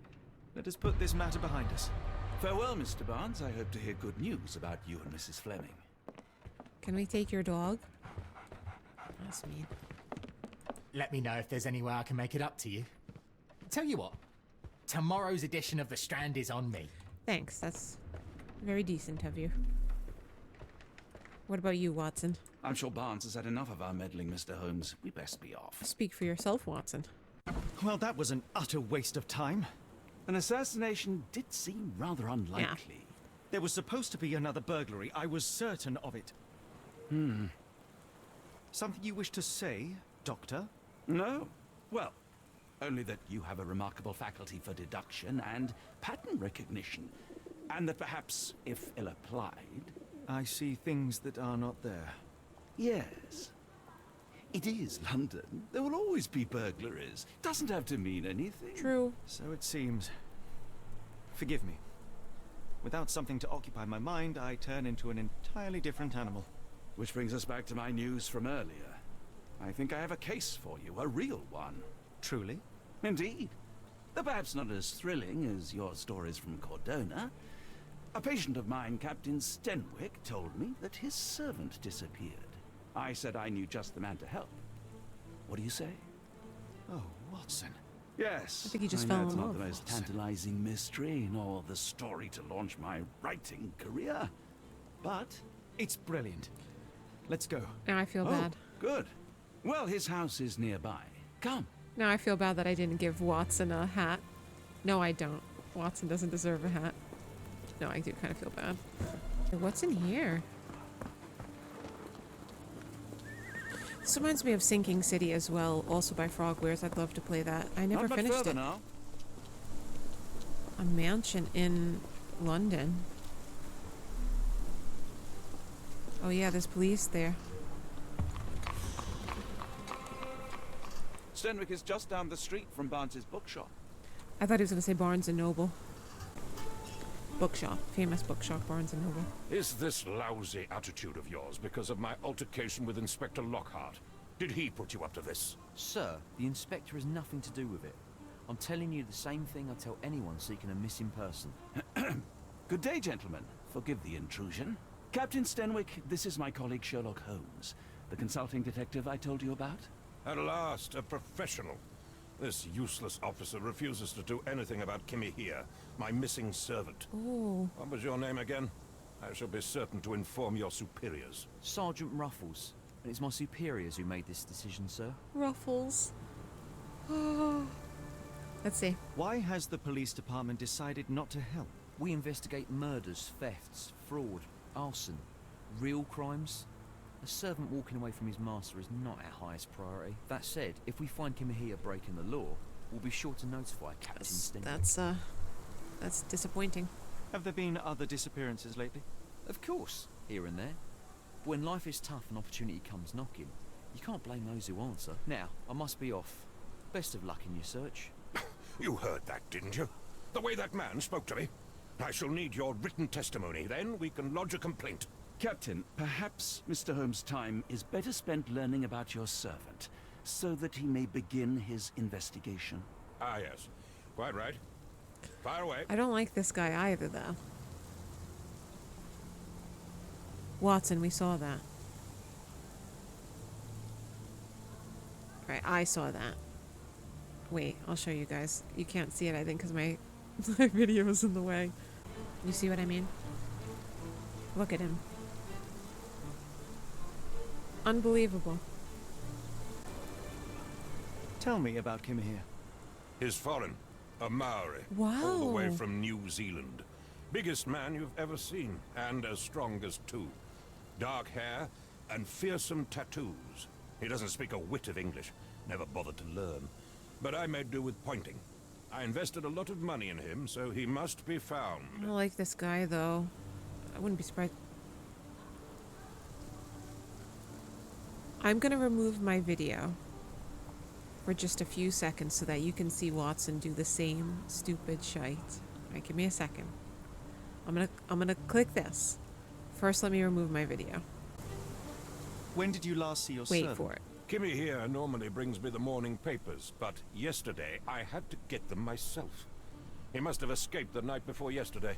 Let us put this matter behind us. Farewell, Mr. Barnes. I hope to hear good news about you and Mrs. Fleming. Can we take your dog? That's mean. let me know if there's any way I can make it up to you. Tell you what, tomorrow's edition of The Strand is on me. Thanks, that's very decent of you. What about you, Watson? I'm sure Barnes has had enough of our meddling, Mr. Holmes. We best be off. Speak for yourself, Watson. Well, that was an utter waste of time. An assassination did seem rather unlikely. There was supposed to be another burglary. I was certain of it. Something you wish to say, Doctor? No? Well, only that you have a remarkable faculty for deduction and pattern recognition. And that perhaps, if ill-applied... I see things that are not there. Yes. It is London. There will always be burglaries. Doesn't have to mean anything. True. So it seems. Forgive me. Without something to occupy my mind, I turn into an entirely different animal. Which brings us back to my news from earlier. I think I have a case for you, a real one. Truly? Indeed. Though perhaps not as thrilling as your stories from Cordona. A patient of mine, Captain Stenwick, told me that his servant disappeared. I said I knew just the man to help. What do you say? Oh, Watson. Yes. I think he just know fell it's in not love. the most tantalizing mystery, nor the story to launch my writing career. But It's brilliant. Let's go. Now I feel bad. Good. Well, his house is nearby. Come. Now I feel bad that I didn't give Watson a hat. No, I don't. Watson doesn't deserve a hat. No, I do kind of feel bad. What's in here? This reminds me of Sinking City as well, also by Frogwares. I'd love to play that. I never Not much finished further it. now. A mansion in London. Oh yeah, there's police there. Stenwick is just down the street from Barnes's bookshop. I thought he was going to say Barnes & Noble. Bookshop. Famous bookshop, Barnes & Noble. Is this lousy attitude of yours because of my altercation with Inspector Lockhart? Did he put you up to this? Sir, the inspector has nothing to do with it. I'm telling you the same thing I tell anyone seeking a missing person. Good day, gentlemen. Forgive the intrusion. Captain Stenwick, this is my colleague Sherlock Holmes, the consulting detective I told you about. At last, a professional. This useless officer refuses to do anything about Kimmy here, my missing servant. Oh. What was your name again? I shall be certain to inform your superiors. Sergeant Ruffles. And it's my superiors who made this decision, sir. Ruffles. Let's see. Why has the police department decided not to help? We investigate murders, thefts, fraud, arson, real crimes. A servant walking away from his master is not our highest priority. That said, if we find Kimahia breaking the law, we'll be sure to notify Captain Stenwick. That's disappointing. Have there been other disappearances lately? Of course, here and there. But when life is tough and opportunity comes knocking, you can't blame those who answer. Now, I must be off. Best of luck in your search. You heard that, didn't you? The way that man spoke to me. I shall need your written testimony, then we can lodge a complaint. Captain, perhaps Mr. Holmes' time is better spent learning about your servant, so that he may begin his investigation. Ah, yes. Quite right. Fire away. I don't like this guy either, though. Watson, we saw that. Right, I saw that. Wait, I'll show you guys. You can't see it, I think, because my video is in the way. You see what I mean? Look at him. Unbelievable. Tell me about Kimahir. He's foreign. A Maori. Wow. All the way from New Zealand. Biggest man you've ever seen, and as strong as two. Dark hair and fearsome tattoos. He doesn't speak a whit of English. Never bothered to learn. But I made do with pointing. I invested a lot of money in him, so he must be found. I don't like this guy, though. I wouldn't be surprised. I'm gonna remove my video for just a few seconds so that you can see Watson do the same stupid shite. Alright, give me a second. I'm gonna click this. First, let me remove my video. When did you last see your Wait servant? for it. Kimmy here normally brings me the morning papers, but yesterday I had to get them myself. He must have escaped the night before yesterday.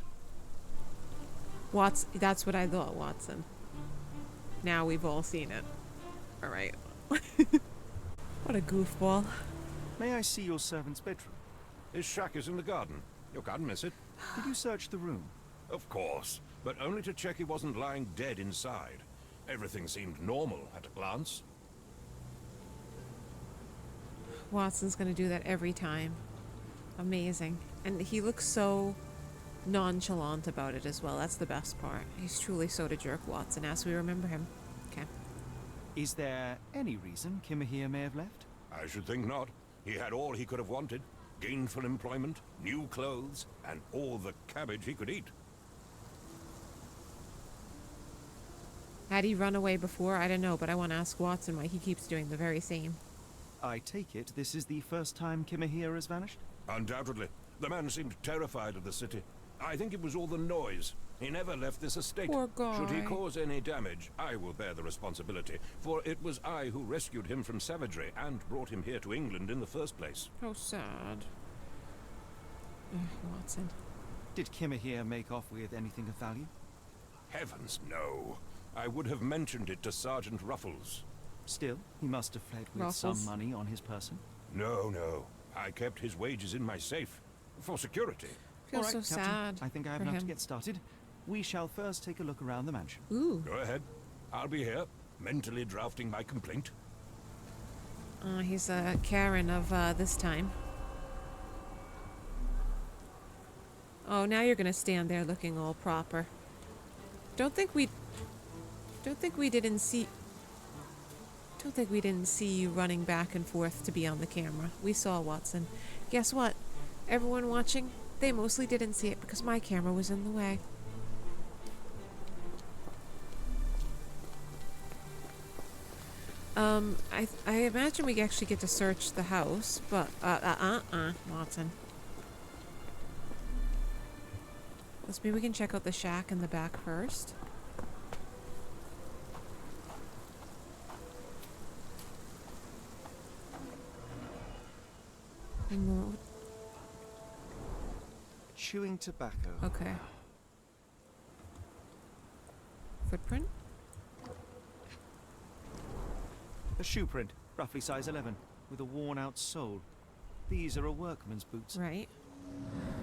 That's what I thought, Watson. Now we've all seen it. Alright. What a goofball. May I see your servant's bedroom? His shack is in the garden. You can't miss it. Did you search the room? Of course, but only to check he wasn't lying dead inside. Everything seemed normal at a glance. Watson's gonna do that every time. Amazing. And he looks so nonchalant about it as well. That's the best part. He's truly soda jerk Watson as we remember him. Okay. Is there any reason Kimahir may have left? I should think not. He had all he could have wanted. Gainful employment, new clothes, and all the cabbage he could eat. Had he run away before? I don't know, but I want to ask Watson why he keeps doing the very same. I take it this is the first time Kimahir has vanished? Undoubtedly. The man seemed terrified of the city. I think it was all the noise. He never left this estate. Poor guy. Should he cause any damage, I will bear the responsibility, for it was I who rescued him from savagery and brought him here to England in the first place. How sad. Watson. Did Kimahir make off with anything of value? Heavens, no. I would have mentioned it to Sergeant Ruffles. Still, he must have fled with Ruffles. some money on his person. No. I kept his wages in my safe. For security. Feels All right, so Captain, sad. I think I have for enough to him. get started. We shall first take a look around the mansion. Ooh. Go ahead. I'll be here, mentally drafting my complaint. He's a Karen of this time. Oh, now you're gonna stand there looking all proper. Don't think we didn't see you running back and forth to be on the camera. We saw, Watson. Guess what? Everyone watching, they mostly didn't see it because my camera was in the way. I imagine we actually get to search the house, but Watson. Maybe we can check out the shack in the back first. Remote. Chewing tobacco. Okay. Footprint? A shoe print, roughly size 11, with a worn-out sole. These are a workman's boots. Right.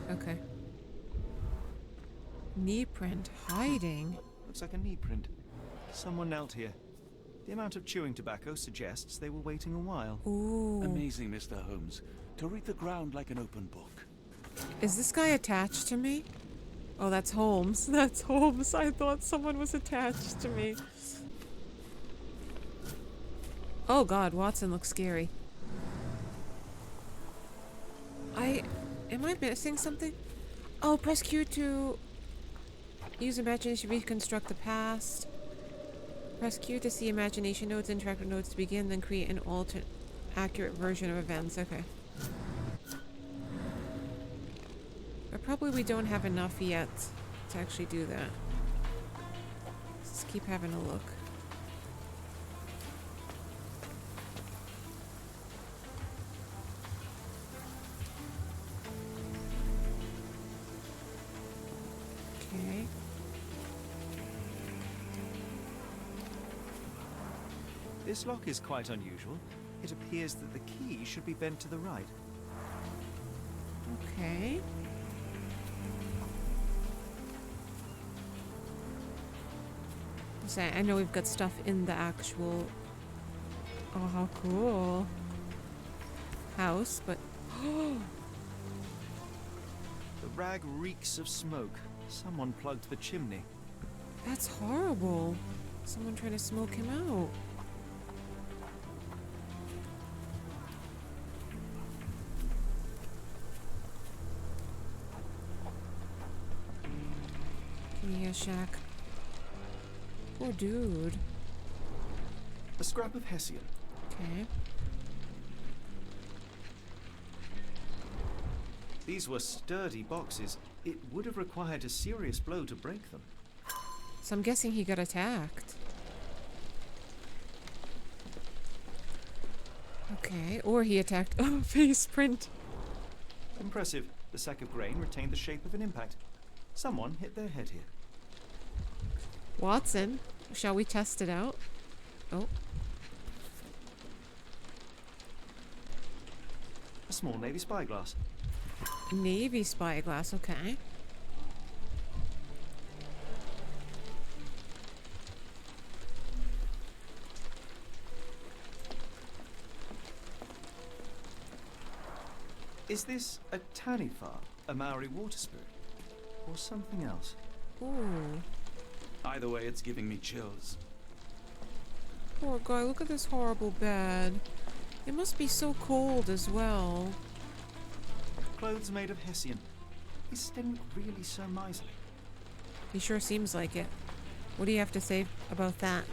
Okay. Knee print. Hiding. Looks like a knee print. Someone knelt here. The amount of chewing tobacco suggests they were waiting a while. Ooh. Amazing, Mr. Holmes. To read the ground like an open book. Is this guy attached to me? Oh, that's Holmes. That's Holmes. I thought someone was attached to me. Oh god, Watson looks scary. Am I missing something? Oh, press Q to use imagination to reconstruct the past. Press Q to see imagination nodes, interact with nodes to begin, then create an accurate version of events. Okay. But probably we don't have enough yet to actually do that. This Just keep having a look. Okay. This lock is quite unusual. It appears that the key should be bent to the right. Okay. So I know we've got stuff in the actual... Oh, how cool. House, but... The rag reeks of smoke. Someone plugged the chimney. That's horrible. Someone trying to smoke him out. Give me a shack. Poor dude. A scrap of Hessian. Okay. These were sturdy boxes. It would have required a serious blow to break them. So I'm guessing he got attacked. Okay, or he attacked... Oh, face print. Impressive. The sack of grain retained the shape of an impact. Someone hit their head here. Watson, shall we test it out? Oh. A small navy spyglass. Navy spyglass, okay. Is this a Tanifar, a Maori water spirit, or something else? Ooh. Either way, it's giving me chills. Poor guy, look at this horrible bed. It must be so cold as well. Clothes made of Hessian. Is Stenwick really so miserly? He sure seems like it. What do you have to say about that?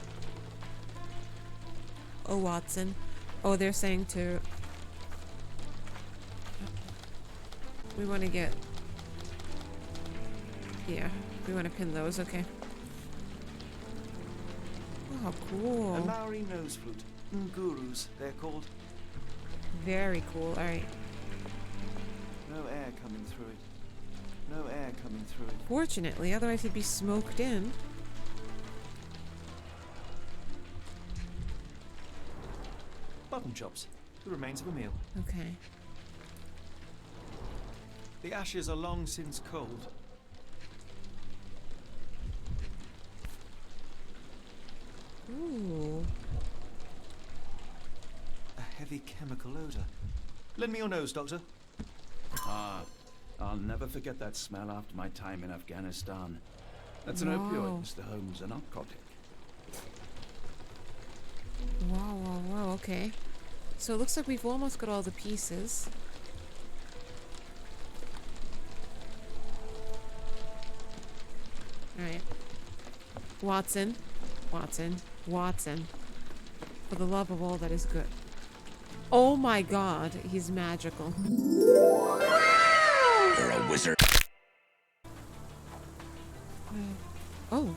Oh, Watson. Oh, they're saying to... We want to get... Yeah, we want to pin those, okay. Oh, how cool. A Maori nose flute. Ngurus, they're called. Very cool, alright. No air coming through it. No air coming through it. Fortunately, otherwise he'd be smoked in. Button chops. The remains of a meal. Okay. The ashes are long since cold. Ooh. A heavy chemical odor. Lend me your nose, Doctor. Ah, I'll never forget that smell after my time in Afghanistan. That's an Wow. opioid, Mr. Holmes, a narcotic. Wow, wow, wow, okay. So it looks like we've almost got all the pieces. Alright. Watson. Watson. Watson. For the love of all that is good. Oh my god, he's magical. You're a wizard. Oh.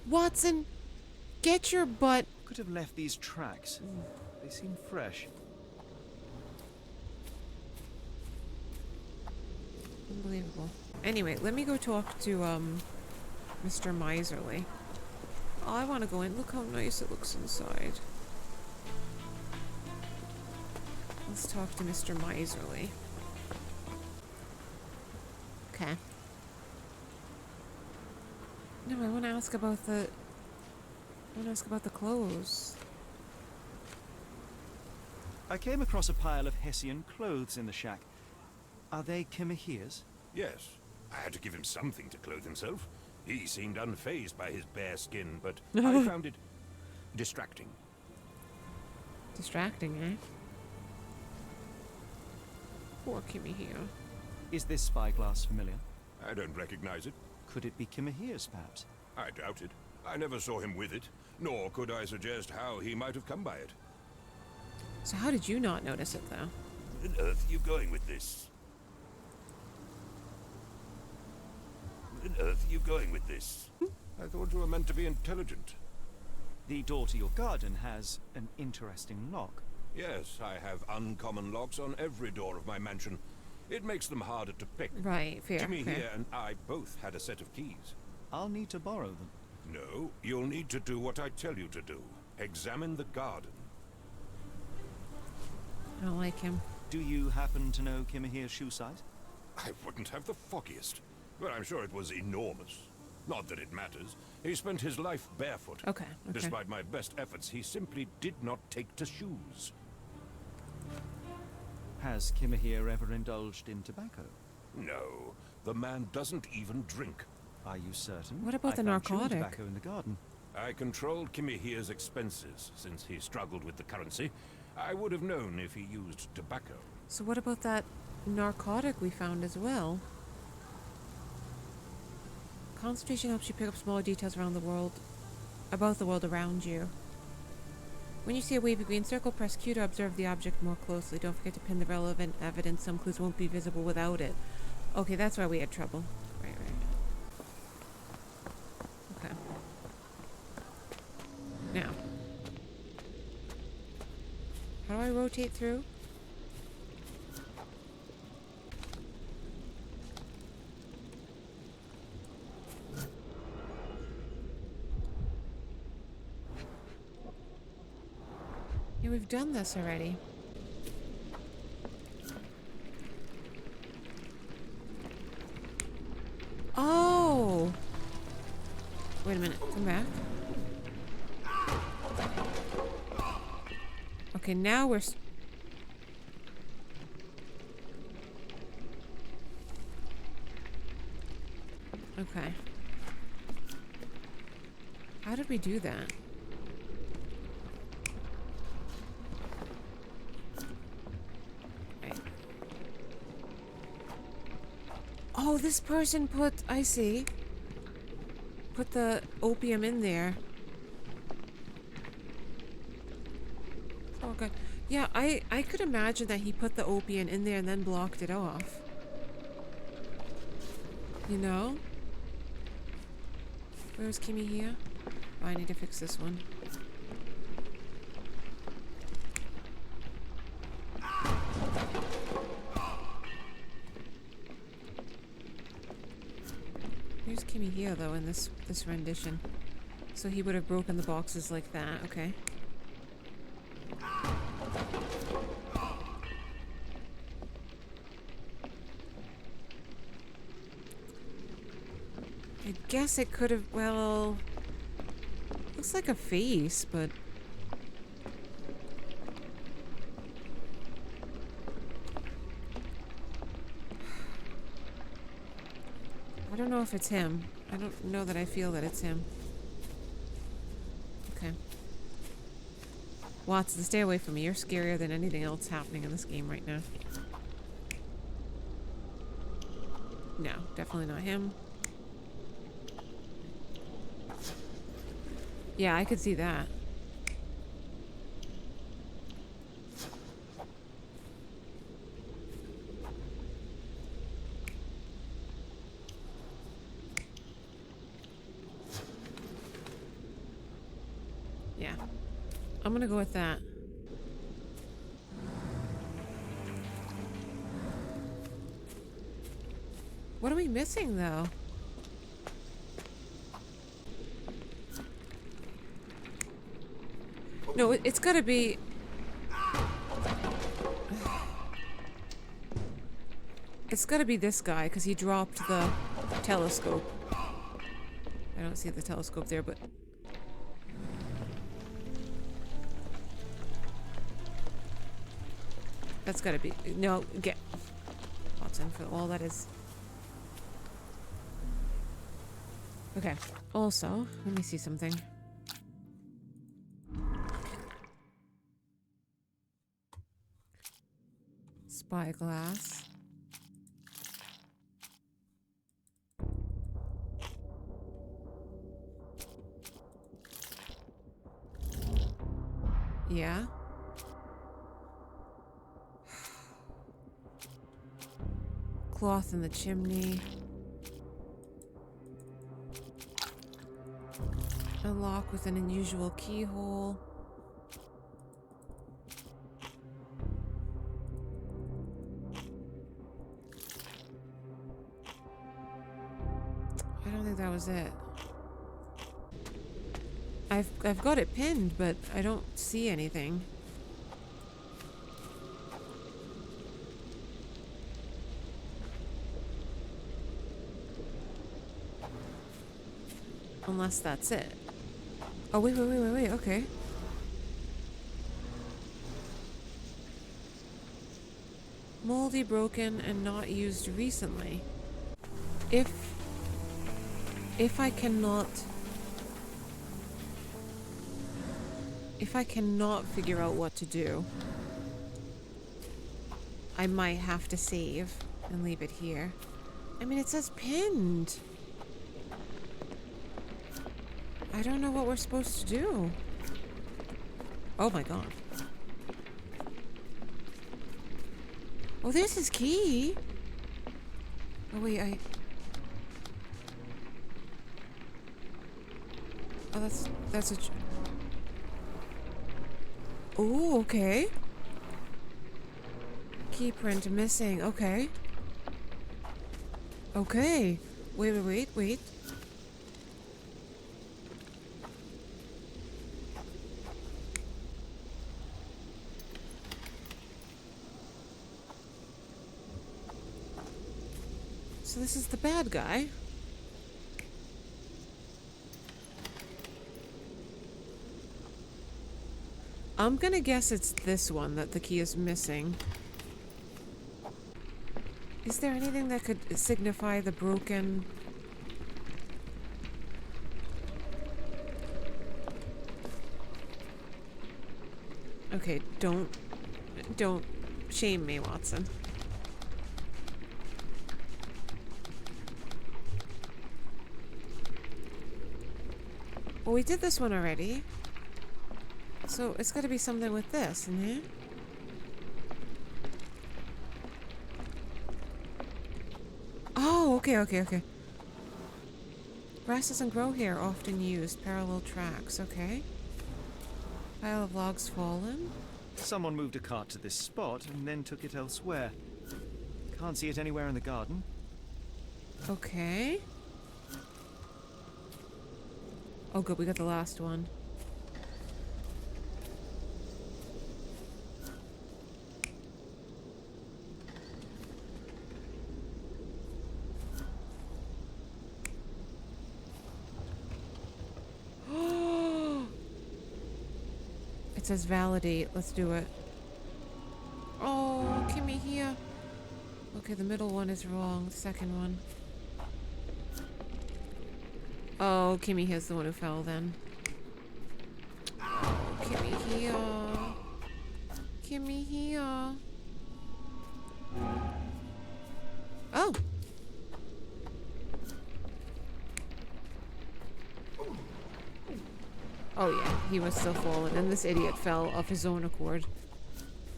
Watson, get your butt. Could have left these tracks. They seem fresh. Unbelievable. Anyway, let me go talk to, Mr. Miserly. Oh, I want to go in. Look how nice it looks inside. Let's talk to Mr. Miserly. Okay. No, I want to ask about the... I want to ask about the clothes. I came across a pile of Hessian clothes in the shack. Are they Kimahir's? Yes. I had to give him something to clothe himself. He seemed unfazed by his bare skin, but I found it distracting. Distracting, eh? Poor Kimmy here. Is this spyglass familiar? I don't recognize it. Could it be Kimahir's, perhaps? I doubt it. I never saw him with it, nor could I suggest how he might have come by it. So how did you not notice it, though? Where on earth are you going with this? on earth are you going with this? I thought you were meant to be intelligent. The door to your garden has an interesting lock. Yes, I have uncommon locks on every door of my mansion. It makes them harder to pick. Right, fair. Jimmy fair. here and I both had a set of keys. I'll need to borrow them. No, you'll need to do what I tell you to do. Examine the garden. I don't like him. Do you happen to know Kimahir's shoe size? I wouldn't have the foggiest, but I'm sure it was enormous. Not that it matters. He spent his life barefoot. Okay. Despite my best efforts, he simply did not take to shoes. Has Kimahir ever indulged in tobacco? No, the man doesn't even drink. Are you certain? What about I the found chewing narcotic? tobacco in the garden. I controlled Kimahir's expenses since he struggled with the currency. I would have known if he used tobacco. So what about that narcotic we found as well? Concentration helps you pick up smaller details around the world, about the world around you. When you see a wavy green circle, press Q to observe the object more closely. Don't forget to pin the relevant evidence. Some clues won't be visible without it. Okay, that's why we had trouble. Right. Okay. Now. How do I rotate through? Yeah, we've done this already. Oh! Wait a minute, come back. Okay, now we're... Okay. How did we do that? Right. Oh, this person put... I see. Put the opium in there. Oh, God. Yeah, I could imagine that he put the opium in there and then blocked it off. You know? Where's Kimmy here? Oh, I need to fix this one. Where's Kimmy here, though, in this rendition? So he would have broken the boxes like that, okay. I guess it could have, well... Looks like a face, but... I don't know if it's him. I don't know that I feel that it's him. Okay. Watson, stay away from me. You're scarier than anything else happening in this game right now. No, definitely not him. Yeah, I could see that. Yeah. I'm gonna go with that. What are we missing, though? No, it's gotta be... It's gotta be this guy, because he dropped the telescope. I don't see the telescope there, but... That's gotta be... No, get... Watson, for all that is... Okay, also, let me see something. Spyglass. Yeah. Cloth in the chimney. Unlock with an unusual keyhole. I don't think that was it. I've got it pinned, but I don't see anything. Unless that's it. Oh, wait, okay. Moldy, broken, and not used recently. If I cannot figure out what to do, I might have to save and leave it here. I mean, it says pinned. I don't know what we're supposed to do. Oh my god. Oh, this is key. Oh wait, oh, that's a... Oh, okay. Key print missing. Okay. Okay. Wait. So this is the bad guy. I'm gonna guess it's this one that the key is missing. Is there anything that could signify the broken... Okay, don't shame me, Watson. Well, we did this one already. So it's gotta be something with this, isn't it? Oh, okay. Grass doesn't grow here, often used. Parallel tracks, okay. Pile of logs fallen. Someone moved a cart to this spot and then took it elsewhere. Can't see it anywhere in the garden. Okay. Oh good, we got the last one. It says validate. Let's do it. Oh, Kimmy here. Okay, the middle one is wrong. The second one. Oh, Kimmy here's the one who fell then. Kimmy here. Kimmy here. Oh! Oh yeah, he was still falling, and this idiot fell of his own accord.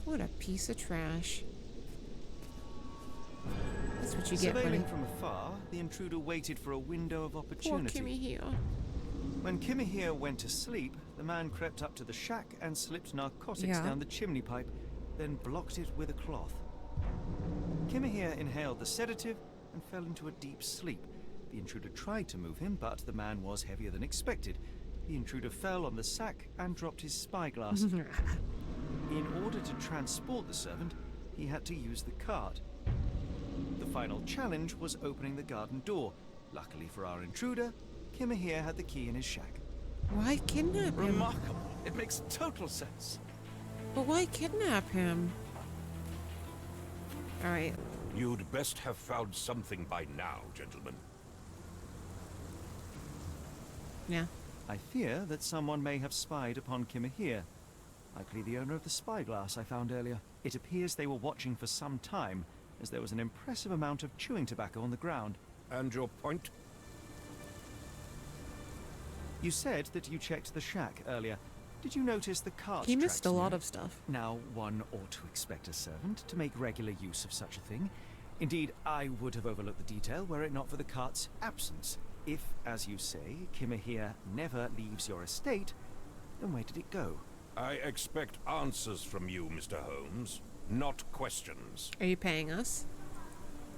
What a piece of trash. That's what you get, buddy. Surveilling from afar, the intruder waited for a window of opportunity. Poor Kimmy here. When Kimmy here went to sleep, the man crept up to the shack and slipped narcotics down the chimney pipe, then blocked it with a cloth. Kimmy here inhaled the sedative and fell into a deep sleep. The intruder tried to move him, but the man was heavier than expected. The intruder fell on the sack and dropped his spyglass. In order to transport the servant, he had to use the cart. The final challenge was opening the garden door. Luckily for our intruder, Kimmer here had the key in his shack. Why kidnap him? Remarkable. It makes total sense. But why kidnap him? Alright. You'd best have found something by now, gentlemen. Yeah. I fear that someone may have spied upon Kimmer here. Likely the owner of the spyglass I found earlier. It appears they were watching for some time, as there was an impressive amount of chewing tobacco on the ground. And your point? You said that you checked the shack earlier. Did you notice the cart He missed a tracks lot near? of stuff. Now, one ought to expect a servant to make regular use of such a thing. Indeed, I would have overlooked the detail were it not for the cart's absence. If, as you say, Kimmer here never leaves your estate, then where did it go? I expect answers from you, Mr. Holmes, not questions. Are you paying us?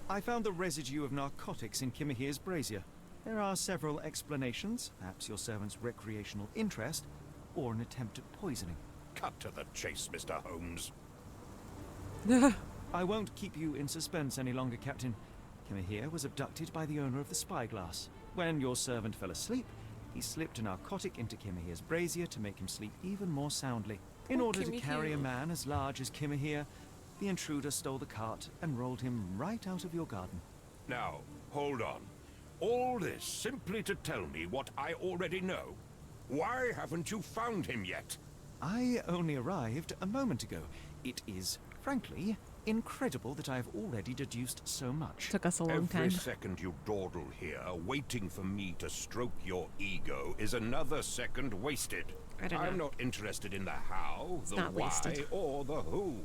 I found the residue of narcotics in Kimmer here's brazier. There are several explanations, perhaps your servant's recreational interest, or an attempt at poisoning. Cut to the chase, Mr. Holmes. I won't keep you in suspense any longer, Captain. Kimmer here was abducted by the owner of the spyglass. When your servant fell asleep, he slipped a narcotic into Kimmer here's brazier to make him sleep even more soundly. In order to carry a man as large as Kimmer here, the intruder stole the cart and rolled him right out of your garden. Now, hold on. All this simply to tell me what I already know? Why haven't you found him yet? I only arrived a moment ago. It is, frankly, incredible that I've already deduced so much. Took us a long time. Every second you dawdle here, waiting for me to stroke your ego, is another second wasted. I don't know. I'm not interested in the how, the why, or the who.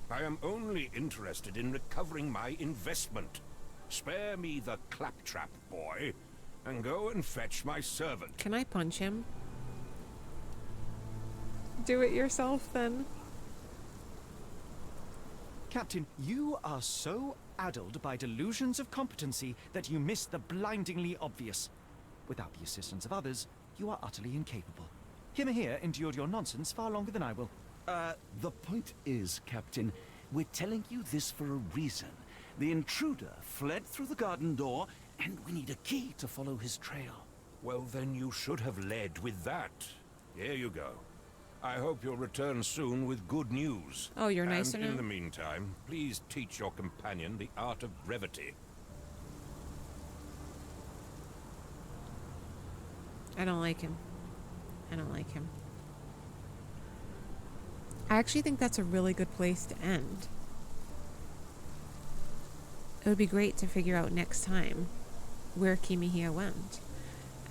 I am only interested in recovering my investment. Spare me the claptrap, boy, and go and fetch my servant. Can I punch him? Do it yourself, then. Captain, you are so addled by delusions of competency that you miss the blindingly obvious. Without the assistance of others, you are utterly incapable. Kimmer here endured your nonsense far longer than I will. The point is, Captain, we're telling you this for a reason. The intruder fled through the garden door, and we need a key to follow his trail. Well, then you should have led with that. Here you go. I hope you'll return soon with good news. Oh, you're nicer and now? in the meantime, please teach your companion the art of brevity. I don't like him. I don't like him. I actually think that's a really good place to end. It would be great to figure out next time where Kimihia went,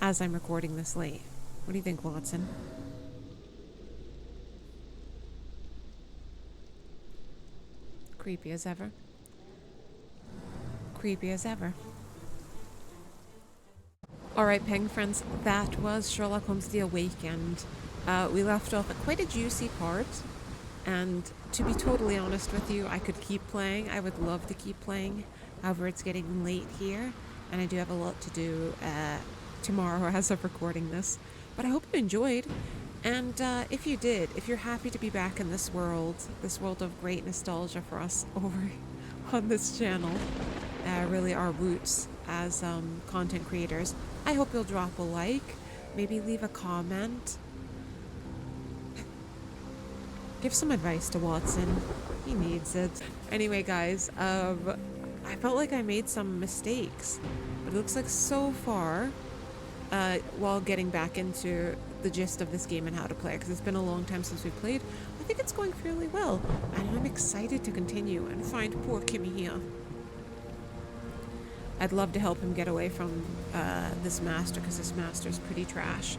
as I'm recording this late. What do you think, Watson? Creepy as ever. Creepy as ever. Alright, Peng-friends, that was Sherlock Holmes The Awakened. We left off at quite a juicy part, and to be totally honest with you, I could keep playing. I would love to keep playing. However, it's getting late here, and I do have a lot to do tomorrow as of recording this. But I hope you enjoyed, and if you did, if you're happy to be back in this world of great nostalgia for us over on this channel, really our roots as content creators, I hope you'll drop a like, maybe leave a comment. Give some advice to Watson. He needs it. Anyway, guys, I felt like I made some mistakes, but it looks like so far, while getting back into the gist of this game and how to play, because it's been a long time since we've played, I think it's going fairly well, and I'm excited to continue and find poor Kimmy here. I'd love to help him get away from this master, because this master's pretty trash.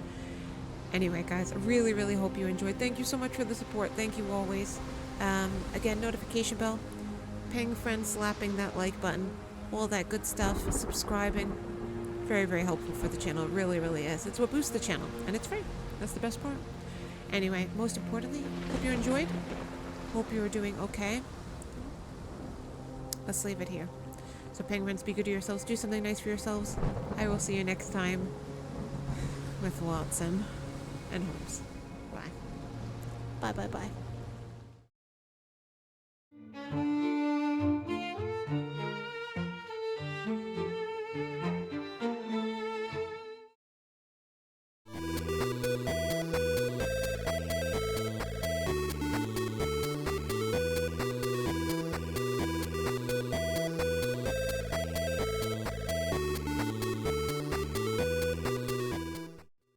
Anyway, guys, I really, really hope you enjoyed. Thank you so much for the support. Thank you always. Again, notification bell, Peng-friends, slapping that like button, all that good stuff, subscribing. Very, very helpful for the channel. It really, really is. It's what boosts the channel, and it's free. That's the best part. Anyway, most importantly, hope you enjoyed. Hope you are doing okay. Let's leave it here. So, Peng-friends, be good to yourselves. Do something nice for yourselves. I will see you next time with Watson and Holmes. Bye. Bye, bye, bye.